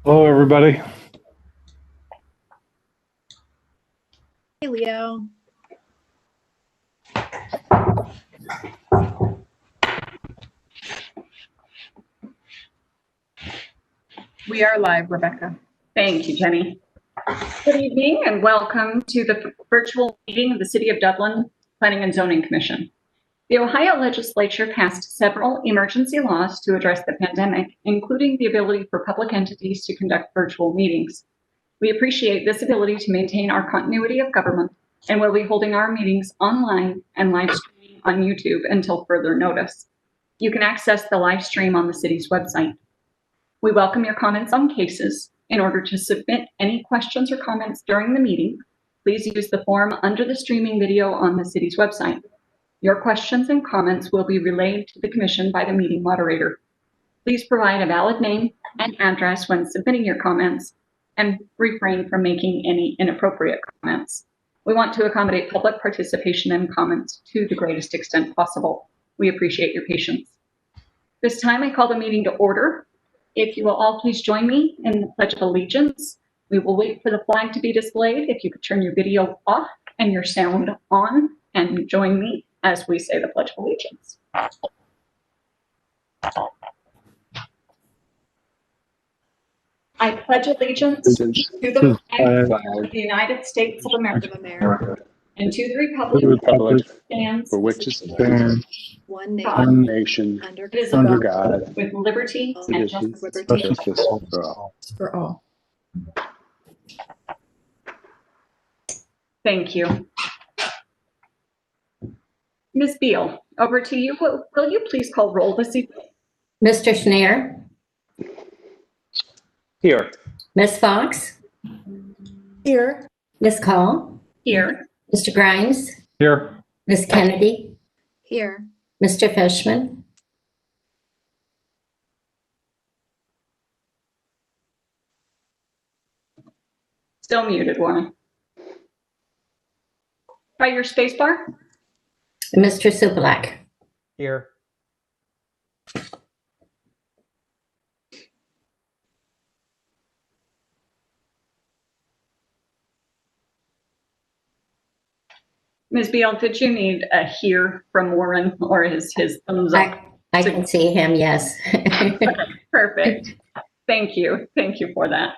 Hello, everybody. Hey, Leo. We are live, Rebecca. Thank you, Jenny. Good evening and welcome to the virtual meeting of the City of Dublin Planning and Zoning Commission. The Ohio legislature passed several emergency laws to address the pandemic, including the ability for public entities to conduct virtual meetings. We appreciate this ability to maintain our continuity of government and will be holding our meetings online and live streaming on YouTube until further notice. You can access the live stream on the city's website. We welcome your comments on cases. In order to submit any questions or comments during the meeting, please use the form under the streaming video on the city's website. Your questions and comments will be relayed to the commission by the meeting moderator. Please provide a valid name and address when submitting your comments and refrain from making any inappropriate comments. We want to accommodate public participation and comments to the greatest extent possible. We appreciate your patience. This time I call the meeting to order. If you will all please join me in the Pledge of Allegiance. We will wait for the flag to be displayed. If you could turn your video off and your sound on and join me as we say the Pledge of Allegiance. I pledge allegiance to the flag of the United States of America and to the republic stands for which it stands, One one nation, nation, under God, with liberty and justice for all. for all. Thank you. Ms. Beal, over to you. Will you please call roll this evening? Mr. Schneer, Here. Ms. Fox, Here. Ms. Call, Here. Mr. Grimes, Here. Ms. Kennedy, Here. Mr. Fishman, Still muted, Warren. Try your space bar. and Mr. Supelak. Here. Ms. Beal, did you need a hear from Warren or is his thumbs up? I can see him, yes. Perfect. Thank you. Thank you for that.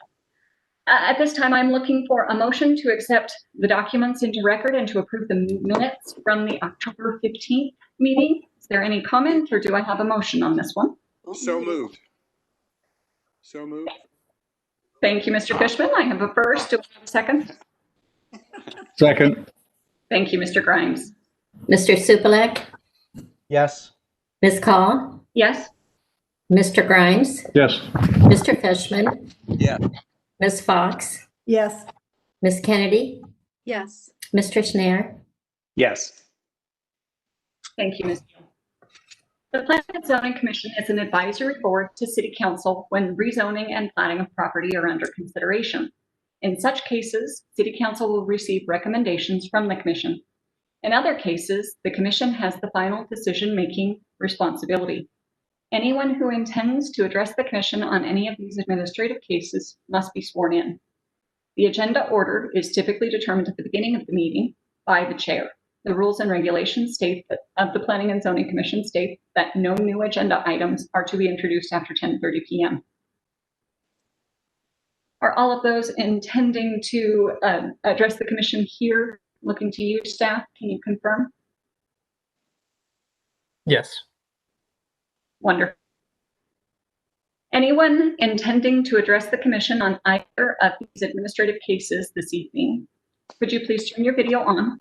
At this time, I'm looking for a motion to accept the documents into record and to approve the minutes from the October 15th meeting. Is there any comment or do I have a motion on this one? So moved. So moved. Thank you, Mr. Fishman. I have a first. Do I have a second? Second. Thank you, Mr. Grimes. Mr. Supelak, Yes. Ms. Call, Yes? Mr. Grimes, Yes. Mr. Fishman, Yeah. Ms. Fox, Yes. Ms. Kennedy, Yes. Mr. Schneer, Yes. Thank you, Ms. Beal. The Planning and Zoning Commission is an advisory board to City Council when rezoning and planning of property are under consideration. In such cases, City Council will receive recommendations from the Commission. In other cases, the Commission has the final decision-making responsibility. Anyone who intends to address the Commission on any of these administrative cases must be sworn in. The agenda order is typically determined at the beginning of the meeting by the chair. The rules and regulations state that of the Planning and Zoning Commission state that no new agenda items are to be introduced after 10:30 p.m. Are all of those intending to address the Commission here looking to you, staff? Can you confirm? Yes. Wonderful. Anyone intending to address the Commission on either of these administrative cases this evening, could you please turn your video on?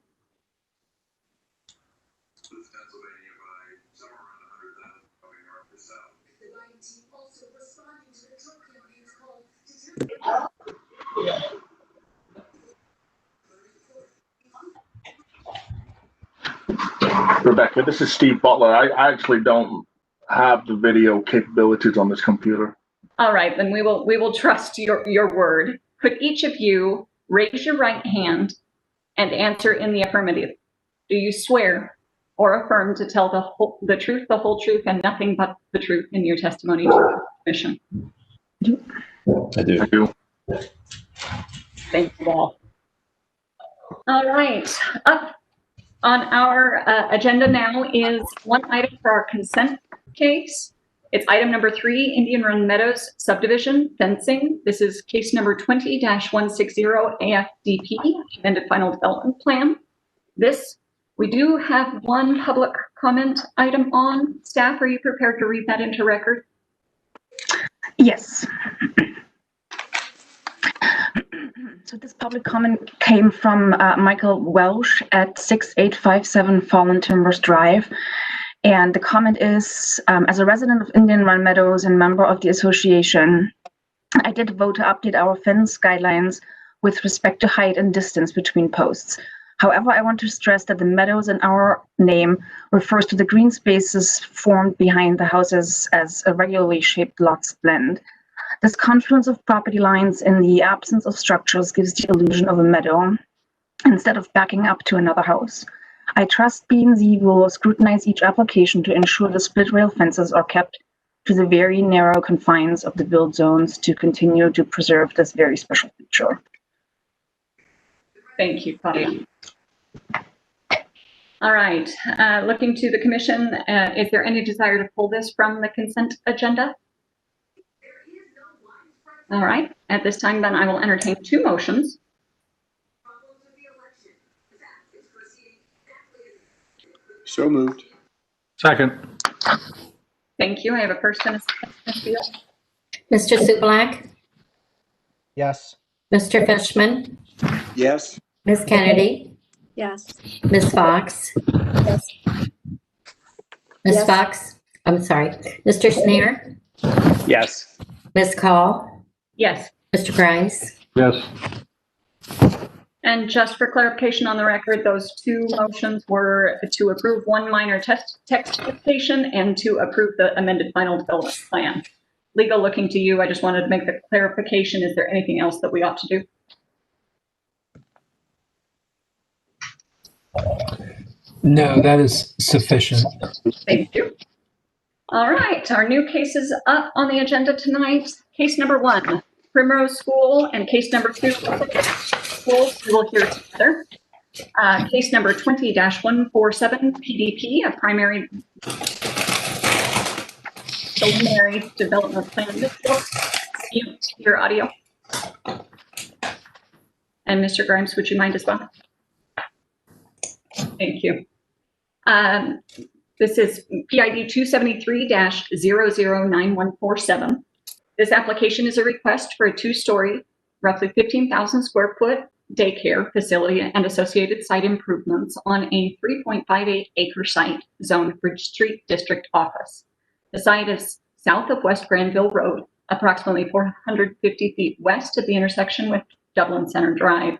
Rebecca, this is Steve Butler. I actually don't have the video capabilities on this computer. All right, then we will trust your word. Could each of you raise your right hand and answer in the affirmative? Do you swear or affirm to tell the truth, the whole truth, and nothing but the truth in your testimony to the Commission? I do. Thank you. Thank you all. All right, up on our agenda now is one item for our consent case. It's item number 3, Indian Run Meadows subdivision fencing. This is case number 20-160 AFDP, amended final development plan. This, we do have one public comment item on. Staff, are you prepared to read that into record? Yes. So this public comment came from Michael Welsh at 6857 Fallen Timbers Drive. And the comment is, as a resident of Indian Run Meadows and member of the association, I did vote to update our fence guidelines with respect to height and distance between posts. However, I want to stress that the meadows in our name refers to the green spaces formed behind the houses as a regularly shaped lots blend. This confluence of property lines in the absence of structures gives the illusion of a meadow instead of backing up to another house. I trust B&Z will scrutinize each application to ensure the split rail fences are kept to the very narrow confines of the build zones to continue to preserve this very special feature. Thank you, Claudia. All right, looking to the commission, is there any desire to pull this from the consent agenda? All right, at this time, then I will entertain 2 motions. So moved. Second. Thank you. I have a first and a second. Mr. Sublak, Yes. Mr. Fishman, Yes. Ms. Kennedy, Yes. Ms. Fox, Yes. Ms. Yes. Fox, I'm sorry, Mr. Snare, Yes. Ms. Call, Yes. Mr. Grimes. Yes. And just for clarification on the record, those 2 motions were to approve one minor text modification and to approve the amended final development plan. Legal, looking to you, I just wanted to make the clarification. Is there anything else that we ought to do? No, that is sufficient. Thank you. All right, our new cases up on the agenda tonight. Case number 1, Primrose School, and case number 2, schools we will hear together. Case number 20-147 PDP, a primary preliminary development plan. Mute your audio. And Mr. Grimes, would you mind as well? Thank you. This is PID 273-009147. This application is a request for a 2-story, roughly 15,000 square foot daycare facility and associated site improvements on a 3.58 acre site zoned Bridge Street District Office. The site is south of West Granville Road, approximately 450 feet west of the intersection with Dublin Center Drive.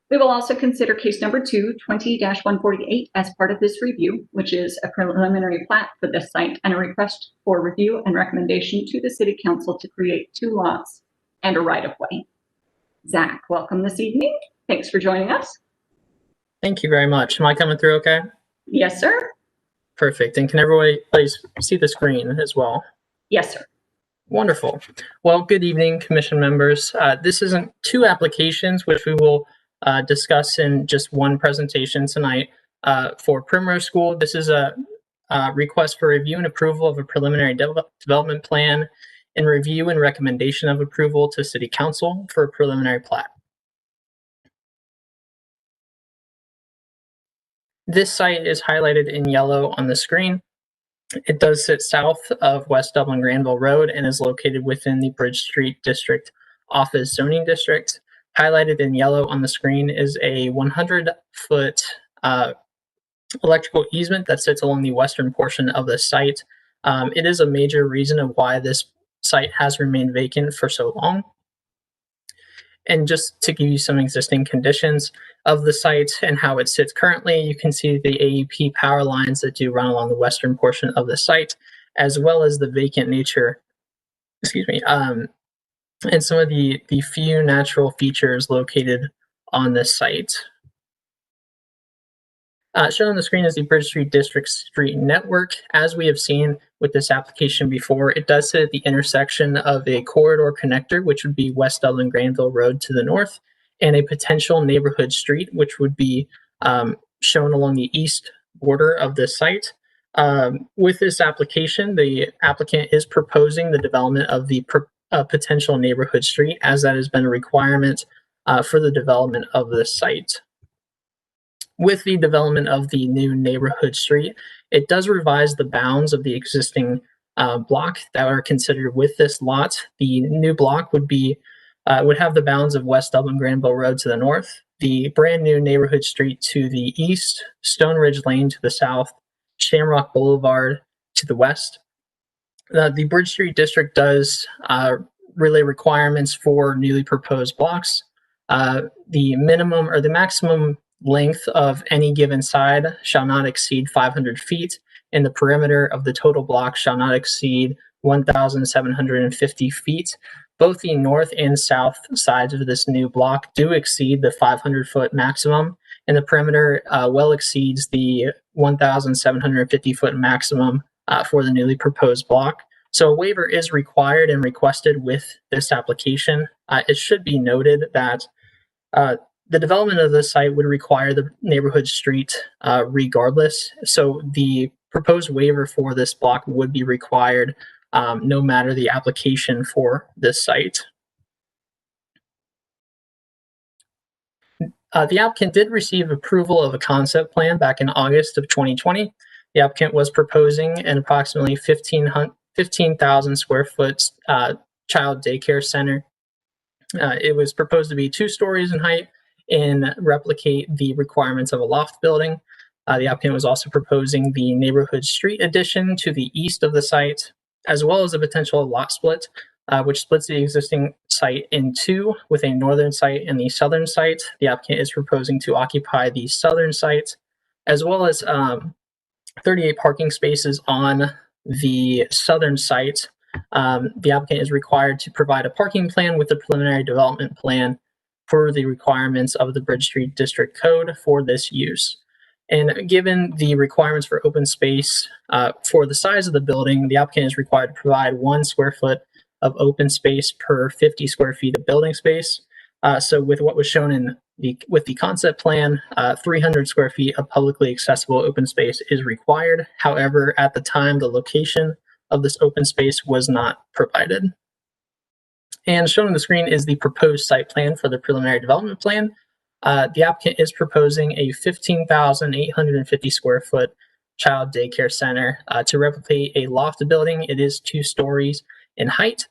We will also consider case number 2, 20-148 as part of this review, which is a preliminary plat for this site and a request for review and recommendation to the City Council to create 2 lots and a right-of-way. Zach, welcome this evening. Thanks for joining us. Thank you very much. Am I coming through okay? Yes, sir. Perfect. And can everybody please see the screen as well? Yes, sir. Wonderful. Well, good evening, commission members. This isn't 2 applications, which we will discuss in just one presentation tonight. For Primrose School, this is a request for review and approval of a preliminary development plan and review and recommendation of approval to City Council for a preliminary plat. This site is highlighted in yellow on the screen. It does sit south of West Dublin Granville Road and is located within the Bridge Street District Office Zoning District. Highlighted in yellow on the screen is a 100-foot electrical easement that sits along the western portion of the site. It is a major reason of why this site has remained vacant for so long. And just to give you some existing conditions of the site and how it sits currently, you can see the AEP power lines that do run along the western portion of the site, as well as the vacant nature, and some of the few natural features located on this site. Shown on the screen is the Bridge Street District Street Network. As we have seen with this application before, it does sit at the intersection of a corridor connector, which would be West Dublin Granville Road to the north, and a potential neighborhood street, which would be shown along the east border of this site. With this application, the applicant is proposing the development of the potential neighborhood street, as that has been a requirement for the development of this site. With the development of the new neighborhood street, it does revise the bounds of the existing block that are considered with this lot. The new block would have the bounds of West Dublin Granville Road to the north, the brand new neighborhood street to the east, Stone Ridge Lane to the south, Shamrock Boulevard to the west. The Bridge Street District does relay requirements for newly proposed blocks. The minimum or the maximum length of any given side shall not exceed 500 feet, and the perimeter of the total block shall not exceed 1,750 feet. Both the north and south sides of this new block do exceed the 500-foot maximum, and the perimeter well exceeds the 1,750-foot maximum for the newly proposed block. So a waiver is required and requested with this application. It should be noted that the development of this site would require the neighborhood street regardless. So the proposed waiver for this block would be required no matter the application for this site. The applicant did receive approval of a concept plan back in August of 2020. The applicant was proposing an approximately 15,000 square foot child daycare center. It was proposed to be 2 stories in height and replicate the requirements of a loft building. The applicant was also proposing the neighborhood street addition to the east of the site, as well as a potential lot split, which splits the existing site in 2 with a northern site and the southern site. The applicant is proposing to occupy the southern site, as well as 38 parking spaces on the southern site. The applicant is required to provide a parking plan with the preliminary development plan for the requirements of the Bridge Street District Code for this use. And given the requirements for open space for the size of the building, the applicant is required to provide 1 square foot of open space per 50 square feet of building space. So with what was shown with the concept plan, 300 square feet of publicly accessible open space is required. However, at the time, the location of this open space was not provided. And shown on the screen is the proposed site plan for the preliminary development plan. The applicant is proposing a 15,850 square foot child daycare center to replicate a loft building. It is 2 stories in height.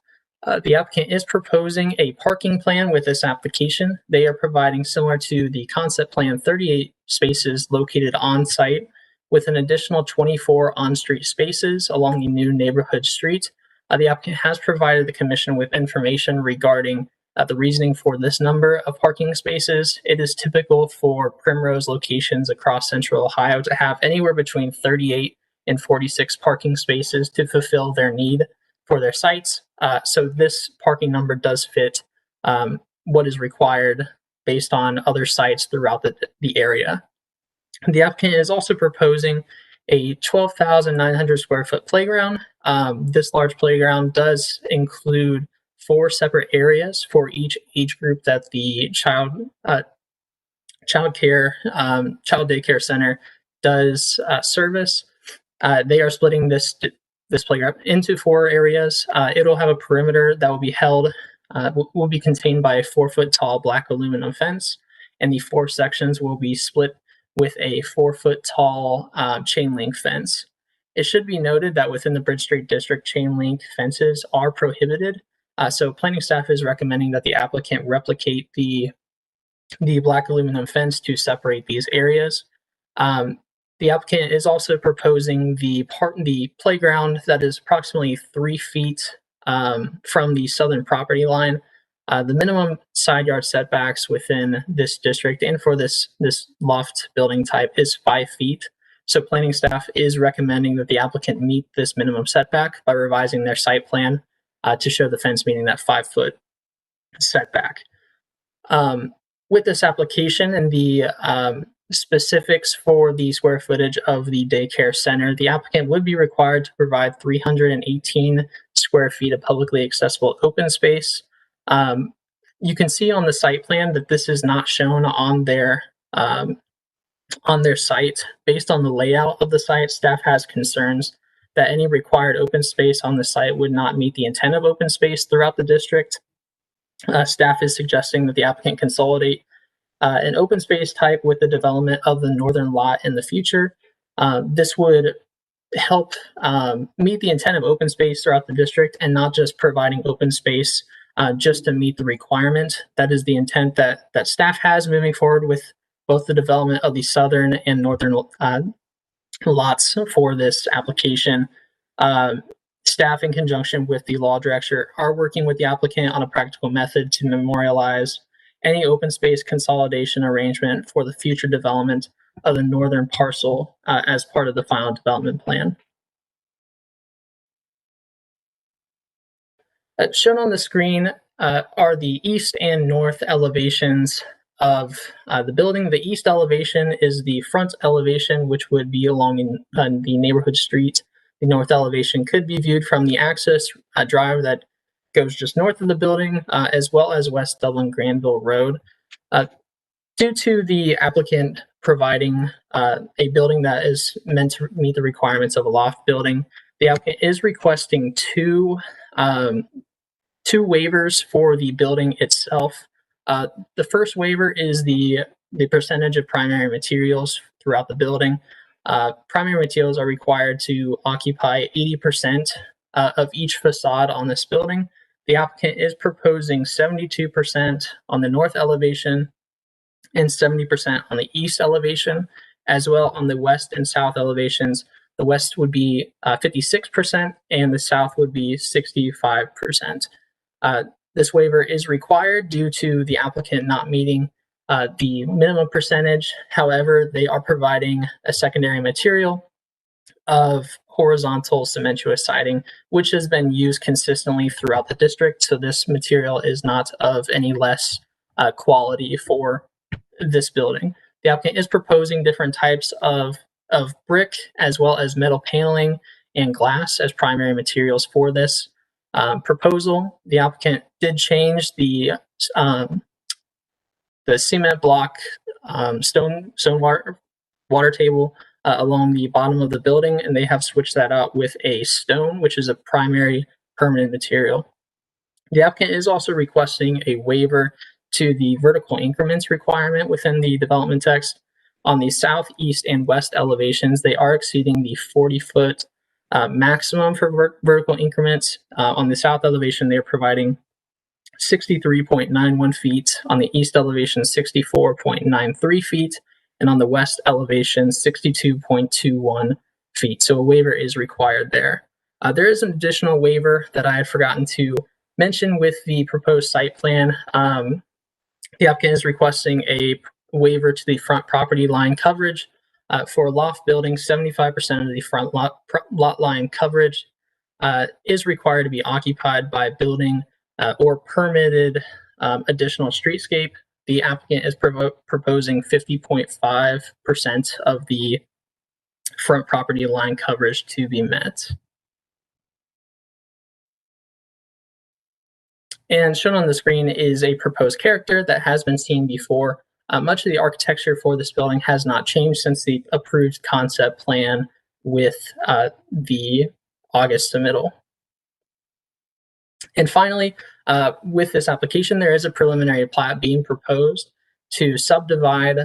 The applicant is proposing a parking plan with this application. They are providing, similar to the concept plan, 38 spaces located on site with an additional 24 on-street spaces along the new neighborhood street. The applicant has provided the commission with information regarding the reasoning for this number of parking spaces. It is typical for Primrose locations across Central Ohio to have anywhere between 38 and 46 parking spaces to fulfill their need for their sites. So this parking number does fit what is required based on other sites throughout the area. The applicant is also proposing a 12,900 square foot playground. This large playground does include 4 separate areas for each age group that the child daycare center does service. They are splitting this playground into 4 areas. It'll have a perimeter that will be held, will be contained by a 4-foot tall black aluminum fence, and the 4 sections will be split with a 4-foot tall chain link fence. It should be noted that within the Bridge Street District, chain link fences are prohibited. So planning staff is recommending that the applicant replicate the black aluminum fence to separate these areas. The applicant is also proposing the playground that is approximately 3 feet from the southern property line. The minimum side yard setbacks within this district and for this loft building type is 5 feet. So planning staff is recommending that the applicant meet this minimum setback by revising their site plan to show the fence meeting that 5-foot setback. With this application and the specifics for the square footage of the daycare center, the applicant would be required to provide 318 square feet of publicly accessible open space. You can see on the site plan that this is not shown on their site. Based on the layout of the site, staff has concerns that any required open space on the site would not meet the intent of open space throughout the district. Staff is suggesting that the applicant consolidate an open space type with the development of the northern lot in the future. This would help meet the intent of open space throughout the district and not just providing open space just to meet the requirement. That is the intent that staff has moving forward with both the development of the southern and northern lots for this application. Staff, in conjunction with the law director, are working with the applicant on a practical method to memorialize any open space consolidation arrangement for the future development of the northern parcel as part of the final development plan. Shown on the screen are the east and north elevations of the building. The east elevation is the front elevation, which would be along in the neighborhood street. The north elevation could be viewed from the access drive that goes just north of the building, as well as West Dublin Granville Road. Due to the applicant providing a building that is meant to meet the requirements of a loft building, the applicant is requesting two waivers for the building itself. The first waiver is the percentage of primary materials throughout the building. Primary materials are required to occupy 80% of each facade on this building. The applicant is proposing 72% on the north elevation and 70% on the east elevation, as well on the west and south elevations. The west would be 56% and the south would be 65%. This waiver is required due to the applicant not meeting the minimum percentage. However, they are providing a secondary material of horizontal cementuous siding, which has been used consistently throughout the district. So this material is not of any less quality for this building. The applicant is proposing different types of brick as well as metal paneling and glass as primary materials for this proposal. The applicant did change the cement block stone water table along the bottom of the building, and they have switched that out with a stone, which is a primary permanent material. The applicant is also requesting a waiver to the vertical increments requirement within the development text. On the south, east, and west elevations, they are exceeding the 40-foot maximum for vertical increments. On the south elevation, they're providing 63.91 feet. On the east elevation, 64.93 feet. And on the west elevation, 62.21 feet. So a waiver is required there. There is an additional waiver that I had forgotten to mention with the proposed site plan. The applicant is requesting a waiver to the front property line coverage. For loft buildings, 75% of the front lot line coverage is required to be occupied by building or permitted additional streetscape. The applicant is proposing 50.5% of the front property line coverage to be met. And shown on the screen is a proposed character that has been seen before. Much of the architecture for this building has not changed since the approved concept plan with the August submittal. And finally, with this application, there is a preliminary plat being proposed to subdivide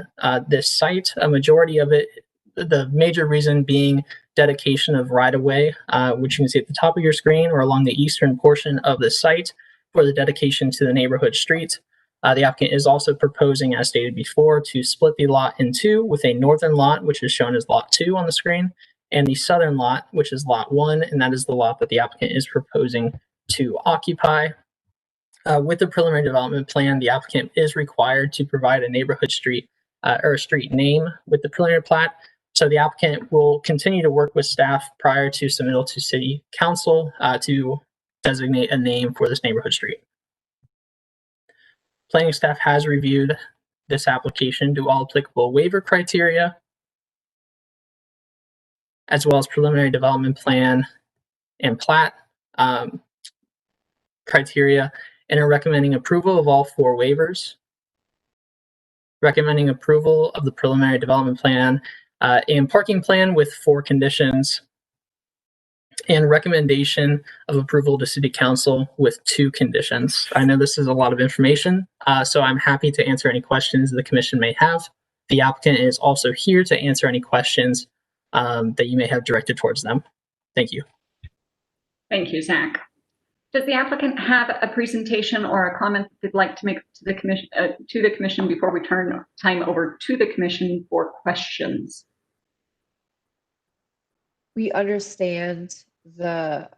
this site. A majority of it, the major reason being dedication of right-of-way, which you can see at the top of your screen or along the eastern portion of the site for the dedication to the neighborhood street. The applicant is also proposing, as stated before, to split the lot in two, with a northern lot, which is shown as lot 2 on the screen, and the southern lot, which is lot 1, and that is the lot that the applicant is proposing to occupy. With the preliminary development plan, the applicant is required to provide a neighborhood street or a street name with the preliminary plat. So the applicant will continue to work with staff prior to submittal to City Council to designate a name for this neighborhood street. Planning staff has reviewed this application to all applicable waiver criteria, as well as preliminary development plan and plat criteria, and are recommending approval of all 4 waivers, recommending approval of the preliminary development plan and parking plan with 4 conditions, and recommendation of approval to City Council with 2 conditions. I know this is a lot of information, so I'm happy to answer any questions the Commission may have. The applicant is also here to answer any questions that you may have directed towards them. Thank you. Thank you, Zach. Does the applicant have a presentation or a comment they'd like to make to the commission before we turn time over to the commission for questions? We understand the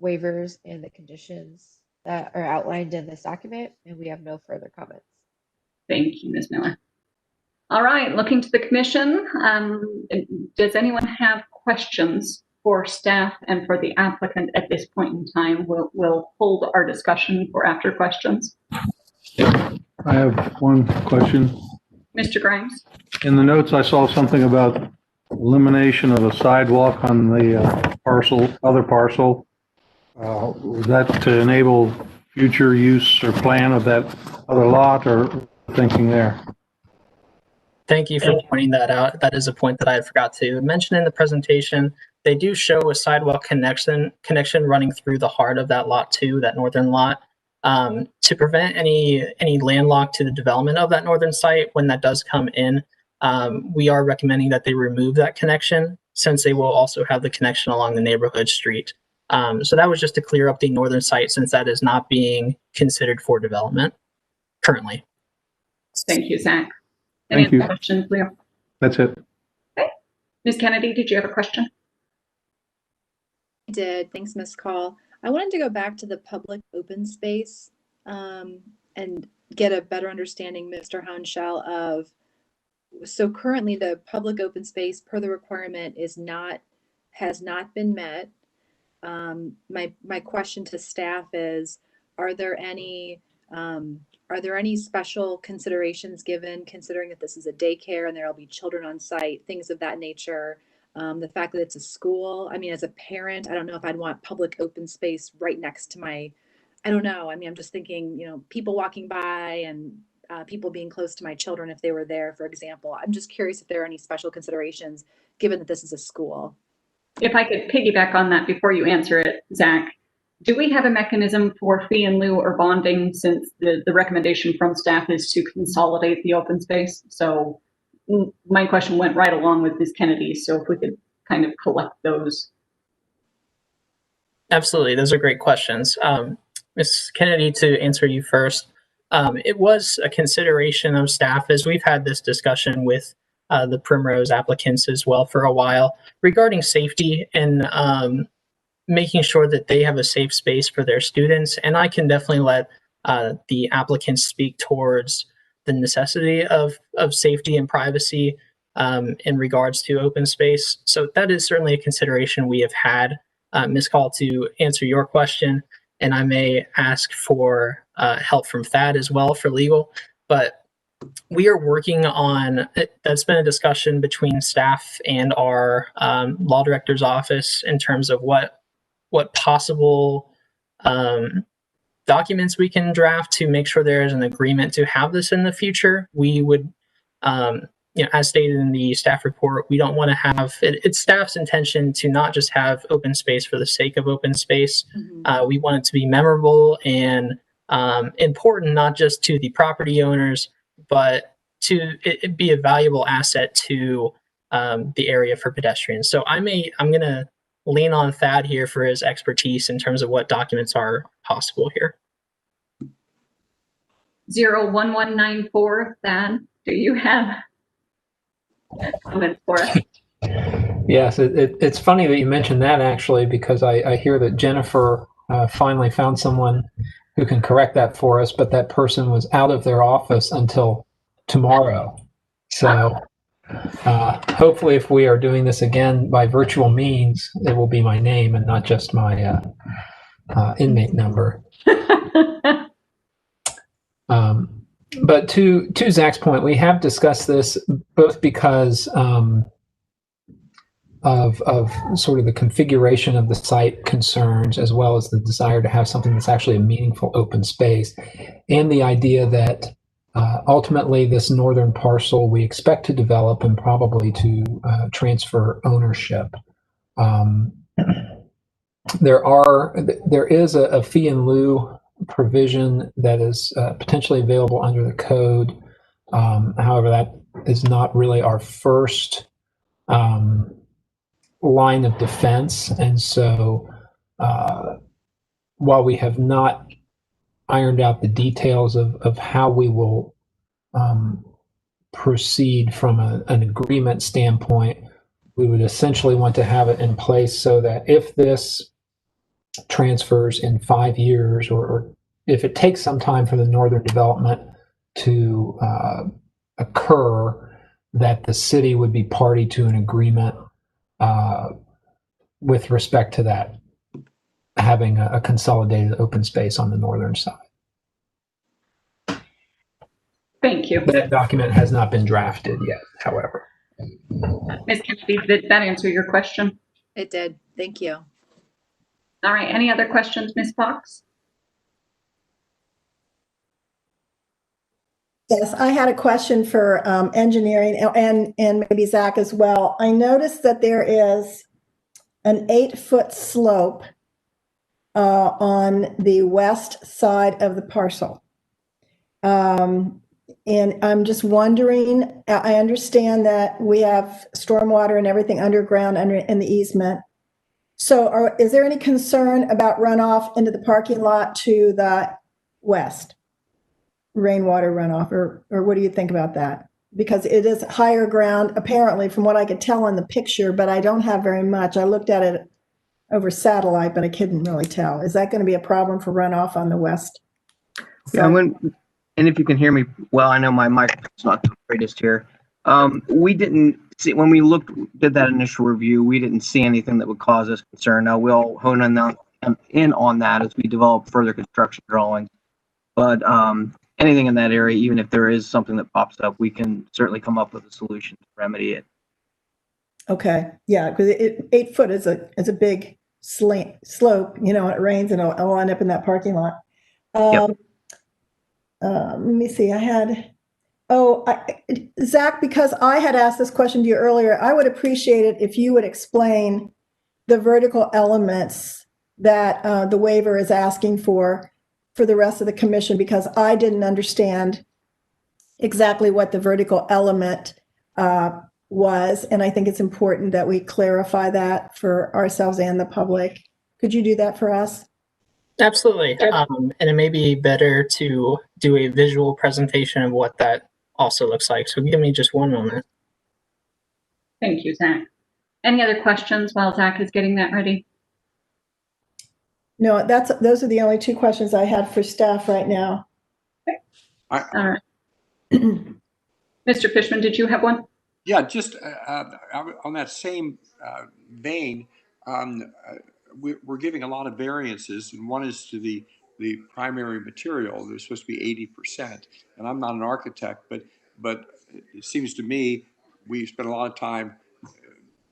waivers and the conditions that are outlined in this document, and we have no further comments. Thank you, Ms. Miller. All right, looking to the commission, does anyone have questions for staff and for the applicant at this point in time? We'll hold our discussion for after questions. I have one question. Mr. Grimes? In the notes, I saw something about elimination of a sidewalk on the other parcel. Was that to enable future use or plan of that other lot, or thinking there? Thank you for pointing that out. That is a point that I forgot to mention in the presentation. They do show a sidewalk connection running through the heart of that lot 2, that northern lot, to prevent any landlock to the development of that northern site. When that does come in, we are recommending that they remove that connection, since they will also have the connection along the neighborhood street. So that was just to clear up the northern site, since that is not being considered for development currently. Thank you, Zach. Thank Any you. other questions, Leo? That's it. Okay. Ms. Kennedy, did you have a question? I did. Thanks, Ms. Call. I wanted to go back to the public open space and get a better understanding, Mr. Hounshell, of, so currently the public open space per the requirement has not been met. My question to staff is, are there any special considerations given, considering that this is a daycare and there will be children on site, things of that nature? The fact that it's a school, I mean, as a parent, I don't know if I'd want public open space right next to I don't know. I mean, I'm just thinking, people walking by and people being close to my children if they were there, for example. I'm just curious if there are any special considerations given that this is a school. If I could piggyback on that before you answer it, Zach, do we have a mechanism for fee in lieu or bonding, since the recommendation from staff is to consolidate the open space? So my question went right along with Ms. Kennedy, so if we could kind of collect those. Absolutely, those are great questions. Ms. Kennedy, to answer you first, it was a consideration of staff, as we've had this discussion with the Primrose applicants as well for a while, regarding safety and making sure that they have a safe space for their students. And I can definitely let the applicants speak towards the necessity of safety and privacy in regards to open space. So that is certainly a consideration we have had. Ms. Call, to answer your question, and I may ask for help from Thad as well for legal, but we are working on, that's been a discussion between staff and our law director's office in terms of what possible documents we can draft to make sure there is an agreement to have this in the future. We would, as stated in the staff report, we don't want to have, it's staff's intention to not just have open space for the sake of open space. Mm-hmm. We want it to be memorable and important, not just to the property owners, but to it be a valuable asset to the area for pedestrians. So I'm going to lean on Thad here for his expertise in terms of what documents are possible here. 01194, Thad, do you have comments for us? Yes, it's funny that you mentioned that, actually, because I hear that Jennifer finally found someone who can correct that for us, but that person was out of their office until tomorrow. So hopefully if we are doing this again by virtual means, it will be my name and not just my inmate number. But to Zach's point, we have discussed this both because of sort of the configuration of the site concerns, as well as the desire to have something that's actually a meaningful open space, and the idea that ultimately this northern parcel we expect to develop and probably to transfer ownership. There is a fee in lieu provision that is potentially available under the code. However, that is not really our first line of defense. And so while we have not ironed out the details of how we will proceed from an agreement standpoint, we would essentially want to have it in place so that if this transfers in 5 years, or if it takes some time for the northern development to occur, that the city would be party to an agreement with respect to that, having a consolidated open space on the northern side. Thank you. That document has not been drafted yet, however. Ms. Kennedy, did that answer your question? It did. Thank you. All right, any other questions, Ms. Fox? Yes, I had a question for engineering and maybe Zach as well. I noticed that there is an 8-foot slope on the west side of the parcel. And I'm just wondering, I understand that we have stormwater and everything underground in the easement. So is there any concern about runoff into the parking lot to the west? Rainwater runoff, or what do you think about that? Because it is higher ground, apparently, from what I could tell in the picture, but I don't have very much. I looked at it over satellite, but I couldn't really tell. Is that going to be a problem for runoff on the west? Yeah, and if you can hear me well, I know my microphone's not the greatest here. We didn't see, when we did that initial review, we didn't see anything that would cause us concern. Now we'll hone in on that as we develop further construction drawings. But anything in that area, even if there is something that pops up, we can certainly come up with a solution to remedy it. Okay, yeah, because 8 foot is a big slope. You know, when it rains and it'll end up in that parking lot. Yep. Let me see. Zach, because I had asked this question to you earlier, I would appreciate it if you would explain the vertical elements that the waiver is asking for the rest of the commission, because I didn't understand exactly what the vertical element was. And I think it's important that we clarify that for ourselves and the public. Could you do that for us? Absolutely. And it may be better to do a visual presentation of what that also looks like. So give me just one moment. Thank you, Zach. Any other questions while Zach is getting that ready? No, those are the only 2 questions I had for staff right now. Okay. All right. Mr. Fishman, did you have one? Yeah, just on that same vein, we're giving a lot of variances, and one is to the primary material. They're supposed to be 80%, and I'm not an architect, but it seems to me we spent a lot of time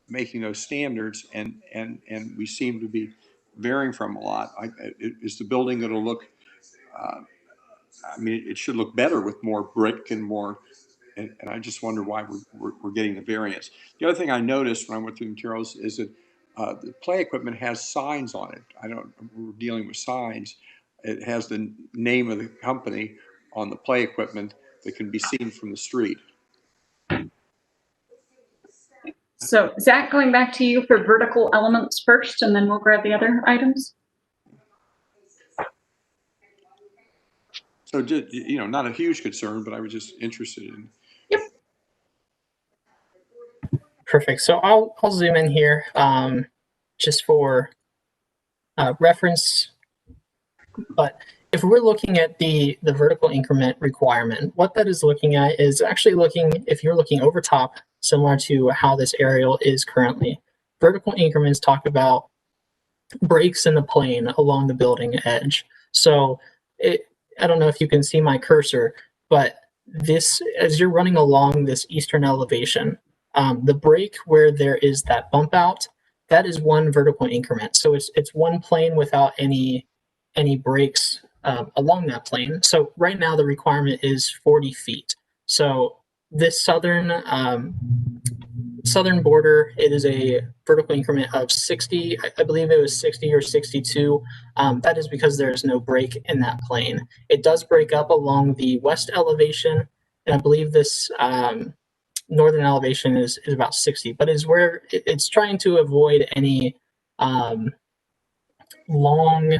making those standards, and we seem to be varying from a lot. Is the building going to look? I mean, it should look better with more brick and more. And I just wonder why we're getting the variance. The other thing I noticed when I went through the materials is that the play equipment has signs on it. We're dealing with signs. It has the name of the company on the play equipment that can be seen from the street. So Zach, going back to you for vertical elements first, and then we'll grab the other items. So, just, not a huge concern, but I was just interested in. Yep. Perfect. So I'll zoom in here just for reference. But if we're looking at the vertical increment requirement, what that is looking at is actually if you're looking over top, similar to how this aerial is currently. Vertical increments talk about breaks in the plane along the building edge. So I don't know if you can see my cursor, but this, as you're running along this eastern elevation, the break where there is that bump out, that is one vertical increment. So it's one plane without any breaks along that plane. So right now the requirement is 40 feet. So this southern border, it is a vertical increment of 60. I believe it was 60 or 62. That is because there is no break in that plane. It does break up along the west elevation, and I believe this northern elevation is about 60, but is where it's trying to avoid any long,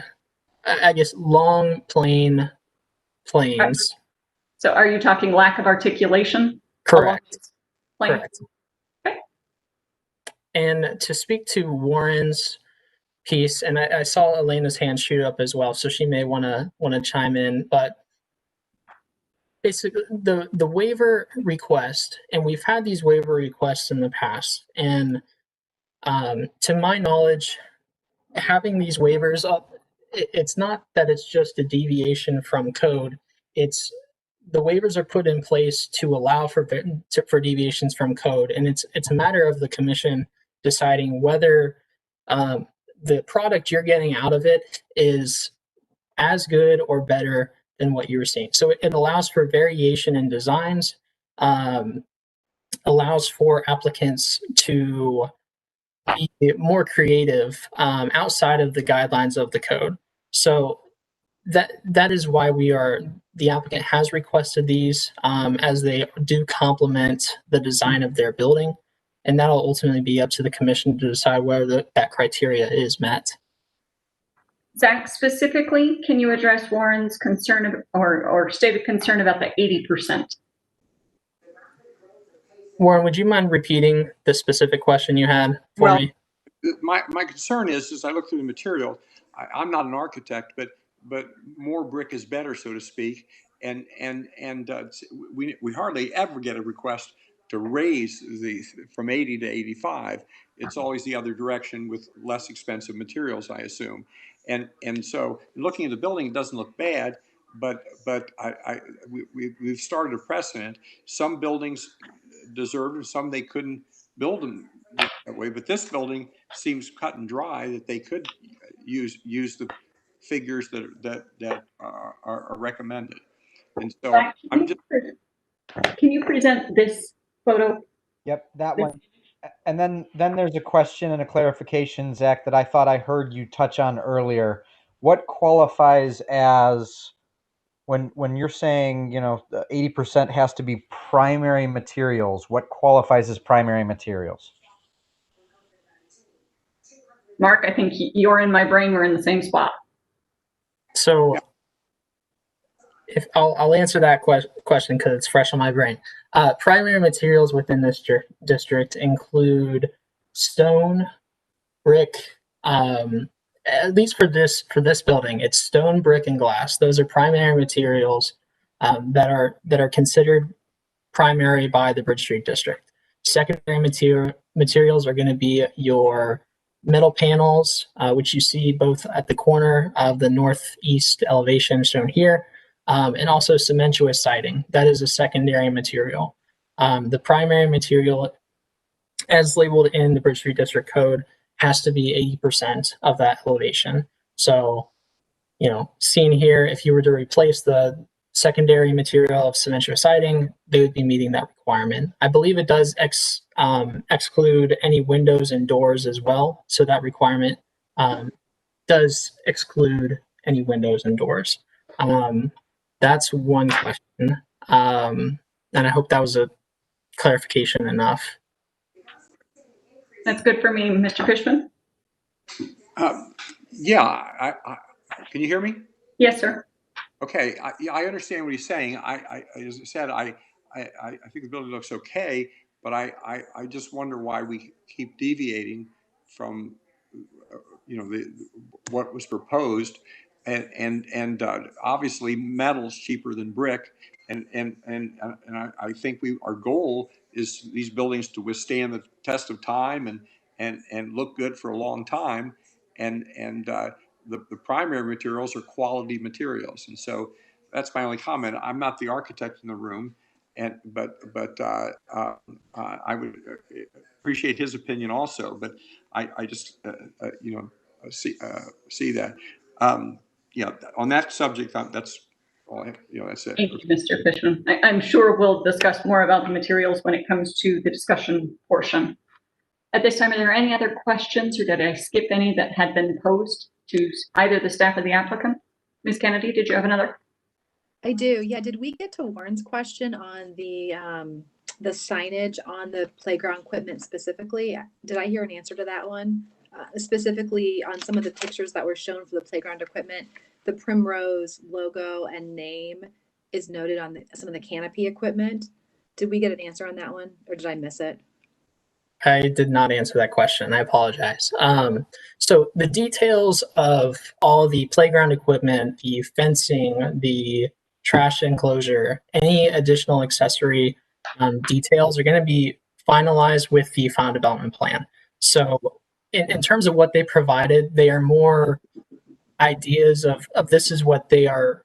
I guess, long planes. So are you talking lack of articulation? Correct. Plane? Correct. And to speak to Warren's piece, and I saw Elena's hand shoot up as well, so she may want to chime in. But basically, the waiver request, and we've had these waiver requests in the past, and to my knowledge, having these waivers up, it's not that it's just a deviation from code. It's the waivers are put in place to allow for deviations from code, and it's a matter of the commission deciding whether the product you're getting out of it is as good or better than what you were seeing. So it allows for variation in designs, allows for applicants to be more creative outside of the guidelines of the code. So that is why the applicant has requested these, as they do complement the design of their building, and that'll ultimately be up to the commission to decide whether that criteria is met. Zach, specifically, can you address Warren's concern or stated concern about the 80%? Warren, would you mind repeating the specific question you had for me? My concern is, as I look through the material, I'm not an architect, but more brick is better, so to speak. And we hardly ever get a request to raise from 80 to 85. It's always the other direction with less expensive materials, I assume. And so looking at the building, it doesn't look bad, but we've started a precedent. Some buildings deserved, and some they couldn't build them that way. But this building seems cut and dry that they could use the figures that are recommended. And so Can you present this photo? Yep, that one. And then there's a question and a clarification, Zach, that I thought I heard you touch on earlier. What qualifies as when you're saying, 80% has to be primary materials? What qualifies as primary materials? Mark, I think you're in my brain. We're in the same spot. So if I'll answer that question because it's fresh on my brain. Primary materials within this district include stone, brick, at least for this building, it's stone, brick, and glass. Those are primary materials that are considered primary by the Bridge Street District. Secondary materials are going to be your metal panels, which you see both at the corner of the northeast elevation shown here, and also cementuous siding. That is a secondary material. The primary material, as labeled in the Bridge Street District Code, has to be 80% of that elevation. So, seen here, if you were to replace the secondary material of cementuous siding, they would be meeting that requirement. I believe it does exclude any windows and doors as well. So that requirement does exclude any windows and doors. That's one question. And I hope that was a clarification enough. That's good for me, Mr. Fishman. Yeah, can you hear me? Yes, sir. Okay, I understand what he's saying. As I said, I think the building looks okay, but I just wonder why we keep deviating from what was proposed, and obviously metal's cheaper than brick, and I think our goal is these buildings to withstand the test of time and look good for a long time, and the primary materials are quality materials, and so that's my only comment. I'm not the architect in the room, but I would appreciate his opinion also. But I just see that. On that subject, that's all. That's it. Thank you, Mr. Fishman. I'm sure we'll discuss more about the materials when it comes to the discussion portion. At this time, are there any other questions, or did I skip any that had been posed to either the staff or the applicant? Ms. Kennedy, did you have another? I do. Yeah. Did we get to Warren's question on the signage on the playground equipment specifically? Did I hear an answer to that one? Specifically on some of the pictures that were shown for the playground equipment, the Primrose logo and name is noted on some of the canopy equipment. Did we get an answer on that one, or did I miss it? I did not answer that question. I apologize. So the details of all the playground equipment, the fencing, the trash enclosure, any additional accessory details are going to be finalized with the final development plan. So in terms of what they provided, they are more ideas of this is what they are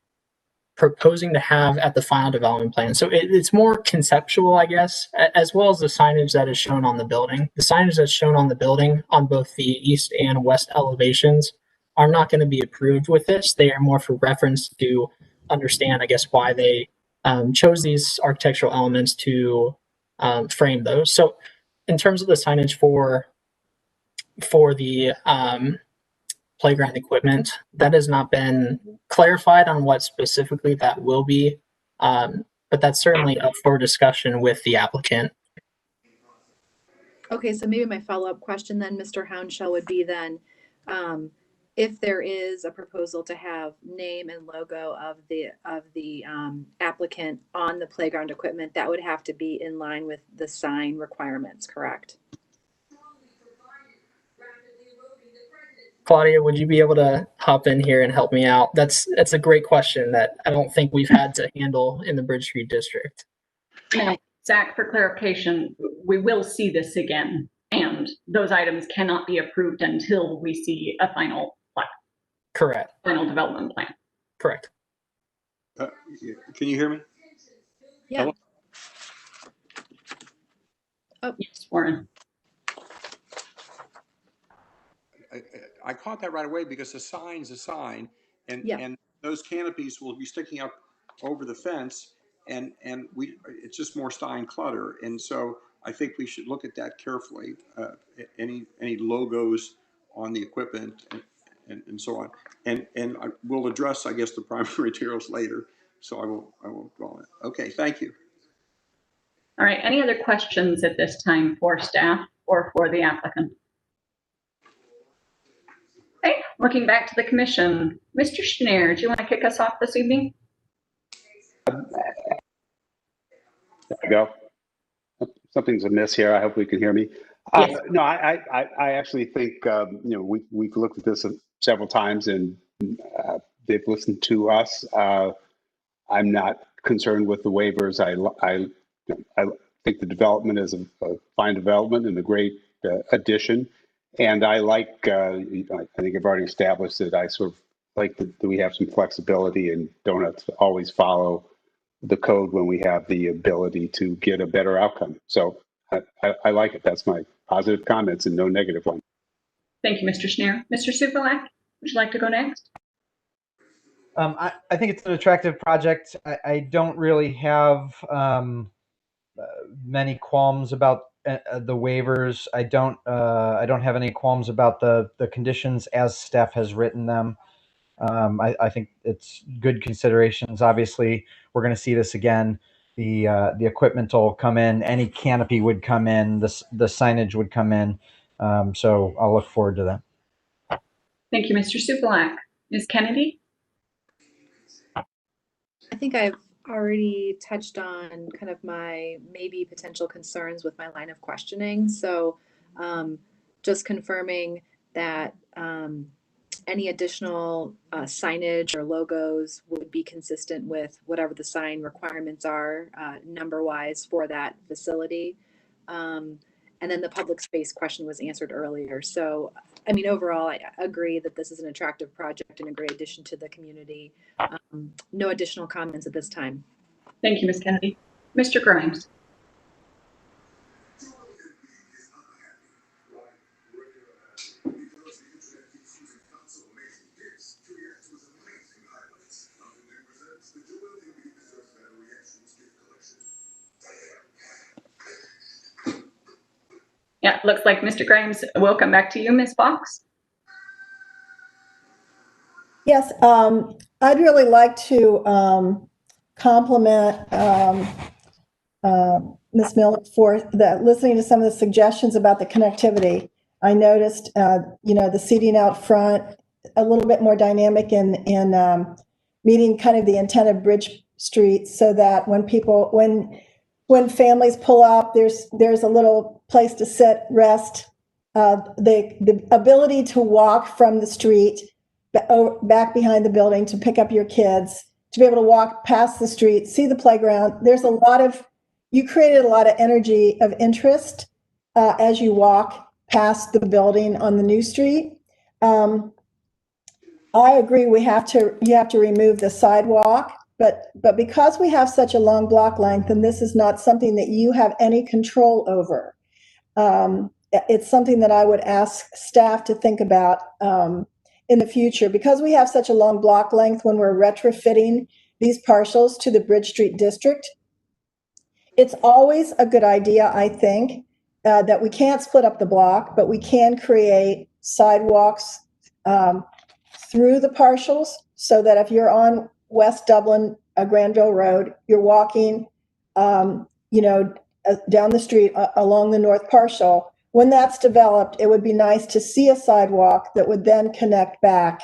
proposing to have at the final development plan. So it's more conceptual, I guess, as well as the signage that is shown on the building. The signage that's shown on the building on both the east and west elevations are not going to be approved with this. They are more for reference to understand, I guess, why they chose these architectural elements to frame those. So in terms of the signage for the playground equipment, that has not been clarified on what specifically that will be, but that's certainly up for discussion with the applicant. Okay, so maybe my follow-up question then, Mr. Hounshell, would be then, if there is a proposal to have name and logo of the applicant on the playground equipment, that would have to be in line with the sign requirements, correct? Claudia, would you be able to hop in here and help me out? That's a great question that I don't think we've had to handle in the Bridge Street District. Now, Zach, for clarification, we will see this again, and those items cannot be approved until we see a final plan. Correct. Final development plan. Correct. Can you hear me? Yeah. Hello? Oh. Yes, Warren. I caught that right away because a sign's a sign, and Yeah. and those canopies will be sticking up over the fence, and it's just more sign clutter, and so I think we should look at that carefully. Any logos on the equipment and so on, and we'll address, I guess, the primary materials later. So I won't go on it. Okay, thank you. All right. Any other questions at this time for staff or for the applicant? Okay, looking back to the commission, Mr. Schneer, do you want to kick us off this evening? There we go. Something's amiss here. I hope we can hear me. Yes. No, I actually think we've looked at this several times and they've listened to us. I'm not concerned with the waivers. I think the development is a fine development and a great addition. And I like, I think I've already established that I sort of like that we have some flexibility and don't have to always follow the code when we have the ability to get a better outcome. So I like it. That's my positive comments and no negative one. Thank you, Mr. Schneer. Mr. Supalak, would you like to go next? I think it's an attractive project. I don't really have many qualms about the waivers. I don't have any qualms about the conditions as staff has written them. I think it's good considerations. Obviously, we're going to see this again. The equipment will come in. Any canopy would come in. The signage would come in. So I'll look forward to that. Thank you, Mr. Supalak. Ms. Kennedy? I think I've already touched on kind of my maybe potential concerns with my line of questioning. So just confirming that any additional signage or logos would be consistent with whatever the sign requirements are number-wise for that facility. And then the public space question was answered earlier. So, I mean, overall, I agree that this is an attractive project and a great addition to the community. No additional comments at this time. Thank you, Ms. Kennedy. Mr. Grimes. Yeah, looks like Mr. Grimes will come back to you, Ms. Fox. Yes, I'd really like to compliment Ms. Miller for listening to some of the suggestions about the connectivity. I noticed, the seating out front, a little bit more dynamic in meeting kind of the intent of Bridge Street, so that when families pull up, there's a little place to sit, rest. The ability to walk from the street back behind the building to pick up your kids, to be able to walk past the street, see the playground. You created a lot of energy of interest as you walk past the building on the new street. I agree, you have to remove the sidewalk, but because we have such a long block length, and this is not something that you have any control over, it's something that I would ask staff to think about in the future, because we have such a long block length when we're retrofitting these parcels to the Bridge Street district. It's always a good idea, I think, that we can't split up the block, but we can create sidewalks through the parcels, so that if you're on West Dublin, Granville Road, you're walking, down the street along the north parcel. When that's developed, it would be nice to see a sidewalk that would then connect back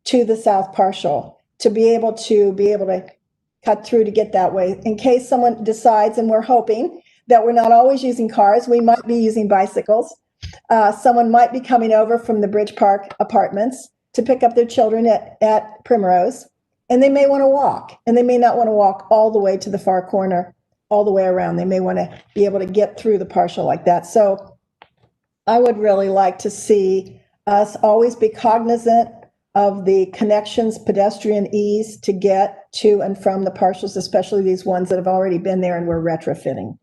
to the south parcel, to be able to cut through to get that way. In case someone decides, and we're hoping that we're not always using cars, we might be using bicycles. Someone might be coming over from the Bridge Park apartments to pick up their children at Primrose, and they may want to walk, and they may not want to walk all the way to the far corner, all the way around. They may want to be able to get through the partial like that. So I would really like to see us always be cognizant of the connections, pedestrian ease to get to and from the partials, especially these ones that have already been there and we're retrofitting.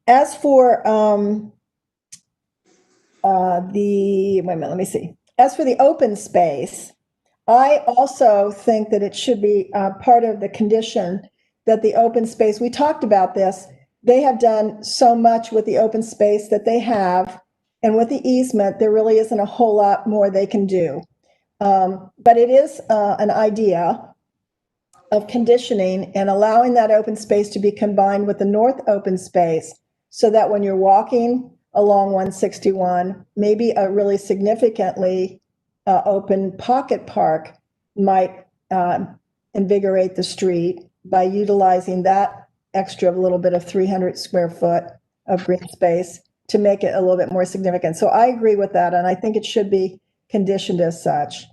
As for As for the open space, I also think that it should be part of the condition that the open space, we talked about this, they have done so much with the open space that they have, and with the easement, there really isn't a whole lot more they can do. But it is an idea of conditioning and allowing that open space to be combined with the north open space, so that when you're walking along 161, maybe a really significantly open pocket park might invigorate the street by utilizing that extra little bit of 300 square foot of green space to make it a little bit more significant. So I agree with that, and I think it should be conditioned as such.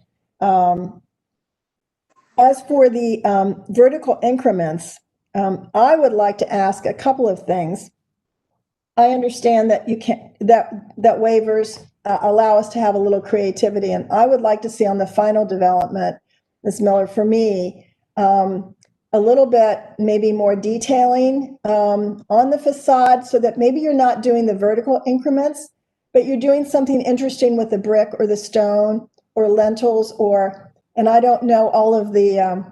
As for the vertical increments, I would like to ask a couple of things. I understand that that waivers allow us to have a little creativity, and I would like to see on the final development, Ms. Miller, for me, a little bit maybe more detailing on the facade, so that maybe you're not doing the vertical increments, but you're doing something interesting with the brick or the stone or lentils, and I don't know all of the